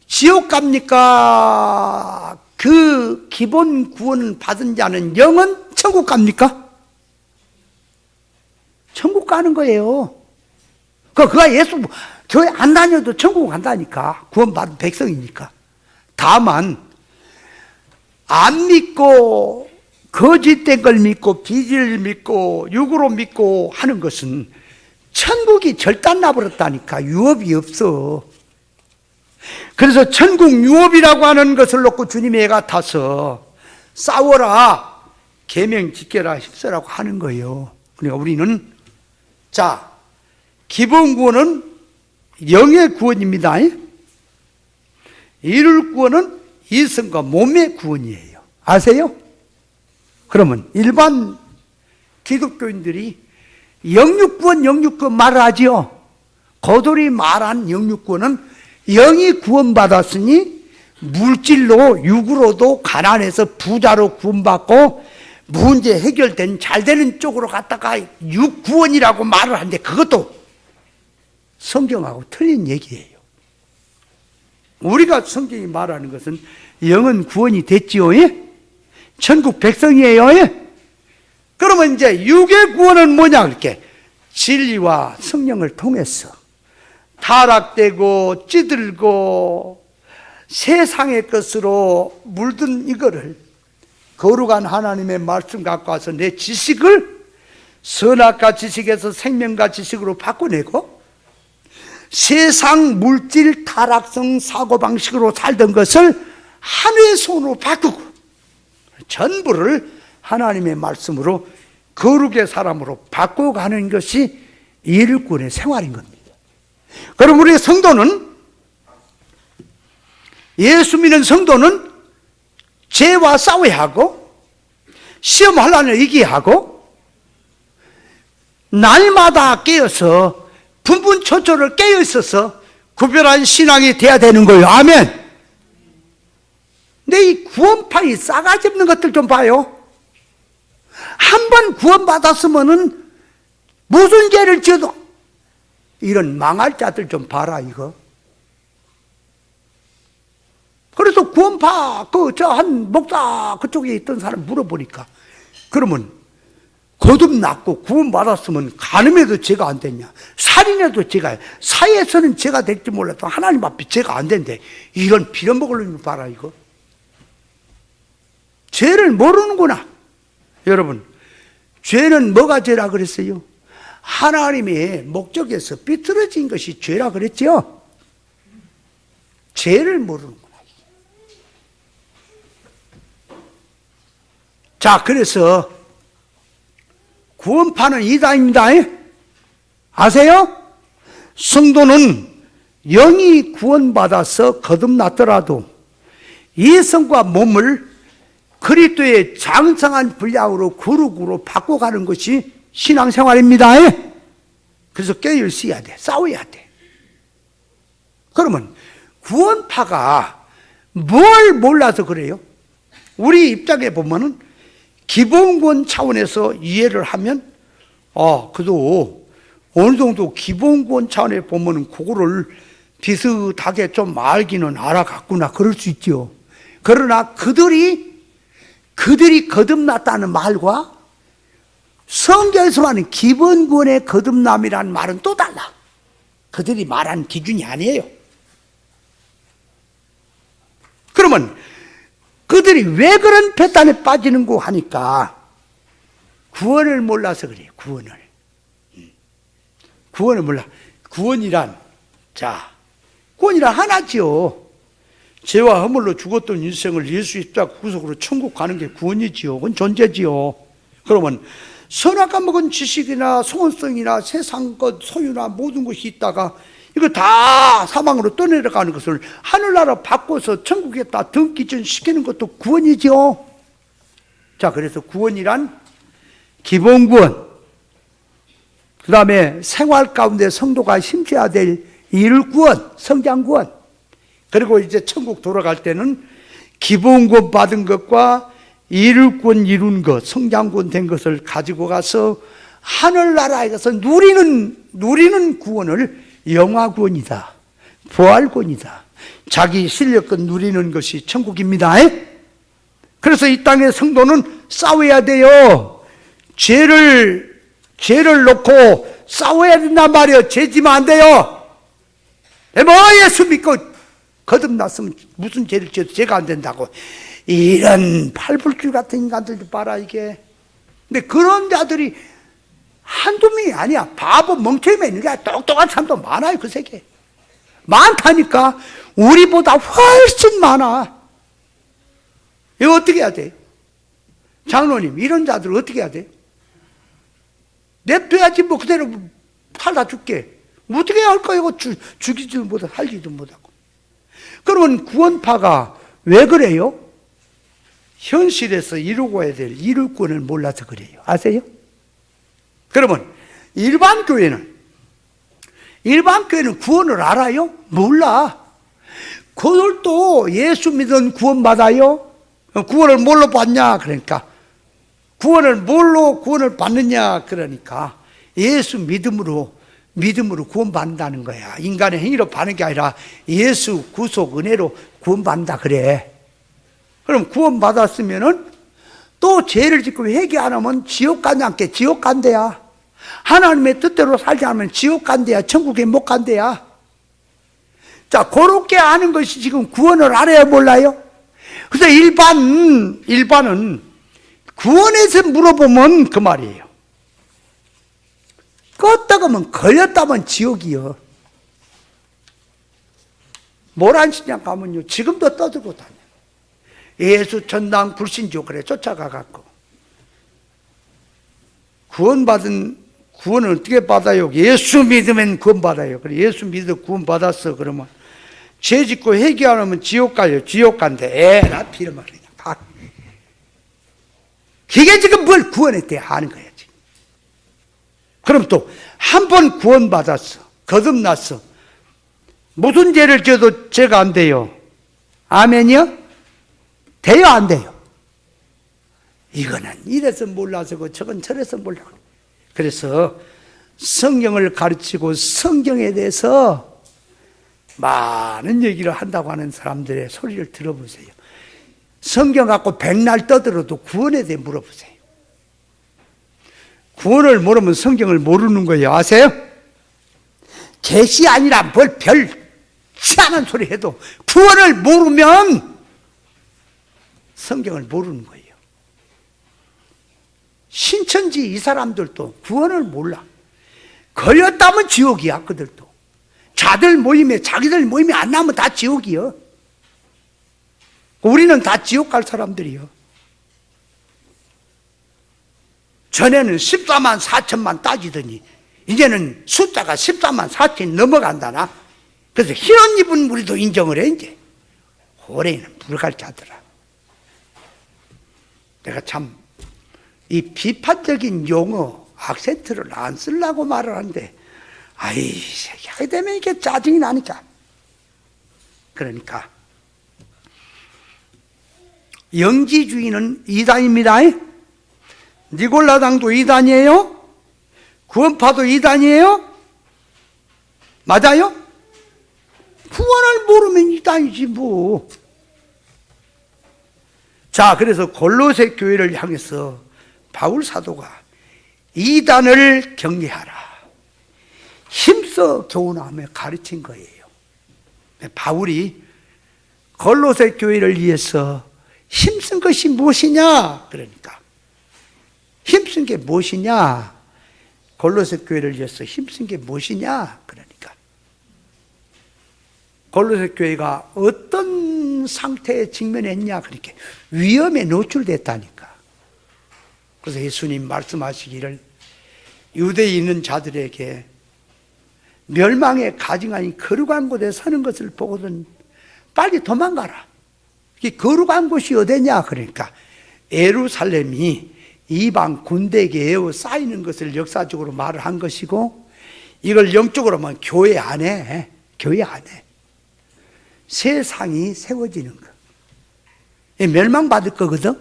지옥 갑니까? 그 기본 구원 받은 자는 영은 천국 갑니까? 천국 가는 거예요. 그가 예수 교회 안 다녀도 천국 간다니까. 구원받은 백성이니까. 다만 안 믿고 거짓된 걸 믿고 비질 믿고 육으로 믿고 하는 것은 천국이 절단 나버렸다니까. 유업이 없어. 그래서 천국 유업이라고 하는 것을 놓고 주님의 애가 타서 싸워라, 계명 지켜라, 힘써라고 하는 거예요. 그러니까 우리는 자, 기본 구원은 영의 구원입니다. 이룰 구원은 이성과 몸의 구원이에요. 아세요? 그러면 일반 기독교인들이 영육구원 말을 하지요. 거돌이 말한 영육구원은 영이 구원받았으니 물질로 육으로도 가난해서 부자로 구원받고 문제 해결된 잘 되는 쪽으로 갔다가 육구원이라고 말을 하는데 그것도 성경하고 틀린 얘기예요. 우리가 성경이 말하는 것은 영은 구원이 됐지요. 예? 천국 백성이에요. 예? 그러면 이제 육의 구원은 뭐냐? 그렇게 진리와 성령을 통해서 타락되고 찌들고 세상의 것으로 물든 이거를 거룩한 하나님의 말씀 갖고 와서 내 지식을 선악과 지식에서 생명과 지식으로 바꿔내고 세상 물질 타락성 사고방식으로 살던 것을 하나의 손으로 바꾸고 전부를 하나님의 말씀으로 거룩의 사람으로 바꿔가는 것이 일꾼의 생활인 겁니다. 그럼 우리 성도는, 예수 믿는 성도는 죄와 싸워야 하고 시험하려는 이기하고 날마다 깨어서 분분초초를 깨어 있어서 구별한 신앙이 돼야 되는 거예요. 아멘. 근데 이 구원파이 싸가지 없는 것들 좀 봐요. 한 번 구원받았으면은 무슨 죄를 지어도 이런 망할 자들 좀 봐라 이거. 그래서 구원파 한 목사 그쪽에 있던 사람 물어보니까 그러면 거듭났고 구원받았으면 간음해도 죄가 안 됐냐, 살인해도 죄가, 사회에서는 죄가 될지 몰라도 하나님 앞에 죄가 안 된대. 이런 빌어먹을 놈 봐라 이거. 죄를 모르는구나. 여러분, 죄는 뭐가 죄라 그랬어요? 하나님의 목적에서 삐뚤어진 것이 죄라 그랬죠. 죄를 모르는구나. 자, 그래서 구원파는 이다입니다. 아세요? 성도는 영이 구원받아서 거듭났더라도 이성과 몸을 그리스도의 장성한 분량으로 거룩으로 바꿔가는 것이 신앙생활입니다. 그래서 깨어 있어야 돼. 싸워야 돼. 그러면 구원파가 뭘 몰라서 그래요? 우리 입장에 보면은 기본권 차원에서 이해를 하면 그래도 어느 정도 기본권 차원에 보면은 그거를 비슷하게 좀 알기는 알아갔구나 그럴 수 있죠. 그러나 그들이 거듭났다는 말과 성경에서 말하는 기본권의 거듭남이라는 말은 또 달라. 그들이 말한 기준이 아니에요. 그러면 그들이 왜 그런 패단에 빠지는고 하니까 구원을 몰라서 그래요. 구원을 몰라. 구원이란 하나지요. 죄와 허물로 죽었던 인생을 예수 입자 구속으로 천국 가는 게 구원이지요. 그건 존재지요. 그러면 선악과 먹은 지식이나 소원성이나 세상 것 소유나 모든 것이 있다가 이거 다 사망으로 떠내려가는 것을 하늘나라 바꿔서 천국에다 등기전 시키는 것도 구원이죠. 자, 그래서 구원이란 기본 구원, 그 다음에 생활 가운데 성도가 힘써야 될 일 구원, 성장 구원, 그리고 이제 천국 돌아갈 때는 기본권 받은 것과 이룰권 이룬 것, 성장권 된 것을 가지고 가서 하늘나라에 가서 누리는 구원을 영화권이다, 부활권이다, 자기 실력껏 누리는 것이 천국입니다. 그래서 이 땅의 성도는 싸워야 돼요. 죄를 놓고 싸워야 된단 말이에요. 죄 지면 안 돼요. 뭐 예수 믿고 거듭났으면 무슨 죄를 지어도 죄가 안 된다고. 이런 팔불출 같은 인간들도 봐라 이게. 근데 그런 자들이 한두 명이 아니야. 바보 멍청이만 있는 게 아니라 똑똑한 사람도 많아요. 그 세계에 많다니까. 우리보다 훨씬 많아. 이거 어떻게 해야 돼? 장로님, 이런 자들 어떻게 해야 돼? 냅둬야지 뭐 그대로 살다 죽게. 어떻게 해야 할까? 이거 죽이지도 못하고 살지도 못하고. 그러면 구원파가 왜 그래요? 현실에서 이루고야 될 이룰권을 몰라서 그래요. 아세요? 그러면 일반 교회는 구원을 알아요? 몰라. 그들도 예수 믿은 구원 받아요? 구원을 뭘로 받냐? 그러니까 구원을 받느냐? 그러니까 예수 믿음으로 구원받는다는 거야. 인간의 행위로 받는 게 아니라 예수 구속 은혜로 구원받는다 그래. 그럼 구원받았으면은 또 죄를 짓고 회개 안 하면 지옥 가지 않게? 지옥 간대야. 하나님의 뜻대로 살지 않으면 지옥 간대야. 천국에 못 간대야. 자, 그렇게 아는 것이 지금 구원을 알아야 몰라요? 그래서 일반은 구원에서 물어보면 그 말이에요. 껐다가면 걸렸다면 지옥이요. 모란시장 가면요, 지금도 떠들고 다녀. 예수 전당 불신조 그래 쫓아가갖고. 구원을 어떻게 받아요? 예수 믿으면 구원 받아요. 그래 예수 믿어 구원 받았어. 그러면 죄 짓고 회개 안 하면 지옥 가요. 지옥 간대. 에라 피를 말이야. 그게 지금 뭘 구원에 대해 하는 거야 지금. 그럼 또 한 번 구원 받았어. 거듭났어. 무슨 죄를 지어도 죄가 안 돼요. 아멘이요? 돼요, 안 돼요? 이거는 이래서 몰라서 저건 저래서 몰라서. 그래서 성경을 가르치고 성경에 대해서 많은 얘기를 한다고 하는 사람들의 소리를 들어보세요. 성경 갖고 백날 떠들어도 구원에 대해 물어보세요. 구원을 모르면 성경을 모르는 거예요. 아세요? 계시 아니라 뭘 별 희한한 소리 해도 구원을 모르면 성경을 모르는 거예요. 신천지 이 사람들도 구원을 몰라. 걸렸다면 지옥이야. 그들도 자기들 모임에 안 나면 다 지옥이요. 우리는 다 지옥 갈 사람들이요. 전에는 14만 4천만 따지더니 이제는 숫자가 14만 4천이 넘어간다나. 그래서 흰 옷 입은 우리도 인정을 해. 이제 올해는 불갈자더라. 내가 참 이 비판적인 용어 악센트를 안 쓰려고 말을 하는데 하게 되면 이게 짜증이 나니까. 그러니까 영지주의는 이단입니다. 니골라당도 이단이에요? 구원파도 이단이에요? 맞아요? 구원을 모르면 이단이지 뭐. 자, 그래서 골로새 교회를 향해서 바울 사도가 이단을 경계하라, 힘써 교훈하며 가르친 거예요. 바울이 골로새 교회를 위해서 힘쓴 것이 무엇이냐? 그러니까 힘쓴 게 무엇이냐? 골로새 교회를 위해서 힘쓴 게 무엇이냐? 그러니까 골로새 교회가 어떤 상태에 직면했냐? 그렇게 위험에 노출됐다니까. 그래서 예수님 말씀하시기를 유대에 있는 자들에게 멸망의 가증하니 거룩한 곳에 사는 것을 보거든 빨리 도망가라. 이게 거룩한 곳이 어디냐? 그러니까 예루살렘이 이방 군대에게 에워 쌓이는 것을 역사적으로 말을 한 것이고, 이걸 영적으로 하면 교회 안에 세상이 세워지는 거. 멸망받을 거거든.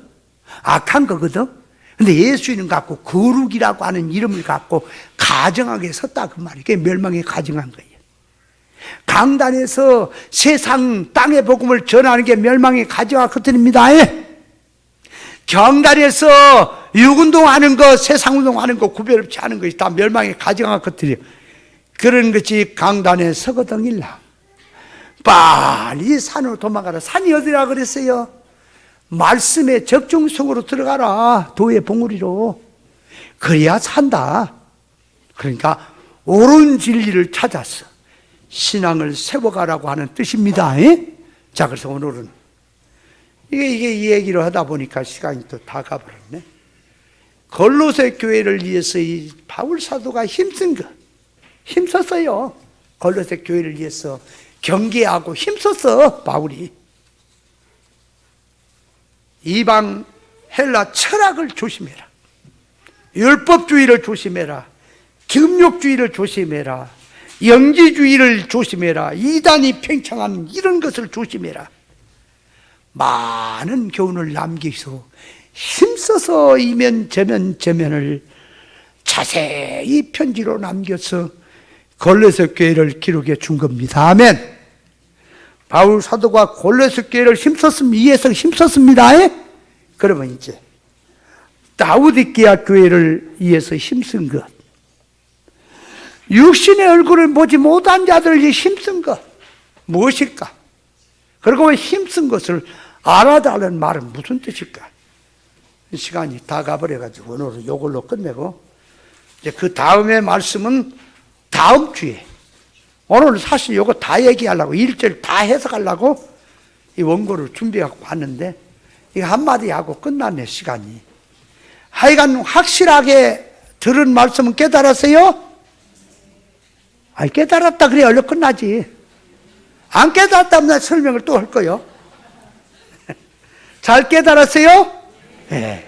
악한 거거든. 근데 예수님 갖고 거룩이라고 하는 이름을 갖고 가정하게 섰다 그 말이에요. 그게 멸망에 가정한 거예요. 강단에서 세상 땅의 복음을 전하는 게 멸망의 가정한 것들입니다. 경단에서 육운동하는 거, 세상운동하는 거 구별 없이 하는 것이 다 멸망의 가정한 것들이에요. 그런 것이 강단에 서거든일라. 빨리 산으로 도망가라. 산이 어디라 그랬어요? 말씀의 적중성으로 들어가라. 도의 봉우리로. 그래야 산다. 그러니까 옳은 진리를 찾아서 신앙을 세워가라고 하는 뜻입니다. 자, 그래서 오늘은 이게 이 얘기를 하다 보니까 시간이 또 다 가버렸네. 골로새 교회를 위해서 이 바울 사도가 힘썼어요. 골로새 교회를 위해서 경계하고 힘썼어, 바울이. 이방 헬라 철학을 조심해라. 율법주의를 조심해라. 금욕주의를 조심해라. 영지주의를 조심해라. 이단이 팽창하는 이런 것을 조심해라. 많은 교훈을 남기서 힘써서 이면 저면을 자세히 편지로 남겨서 골로새 교회를 기록해 준 겁니다. 아멘. 바울 사도가 골로새 교회를 위해서 힘썼습니다. 그러면 이제 라우디게아 교회를 위해서 힘쓴 것, 육신의 얼굴을 보지 못한 자들을 힘쓴 것 무엇일까? 그리고 힘쓴 것을 알아달라는 말은 무슨 뜻일까? 시간이 다 가버려가지고 오늘은 이걸로 끝내고 이제 그 다음에 말씀은 다음 주에, 오늘 사실 이거 다 얘기하려고 1절 다 해석하려고 이 원고를 준비하고 왔는데 이거 한마디 하고 끝났네, 시간이. 하여간 확실하게 들은 말씀은 깨달았어요? 아니, 깨달았다 그래야 얼른 끝나지. 안 깨달았다면 설명을 또 할 거요. 잘 깨달았어요? 네.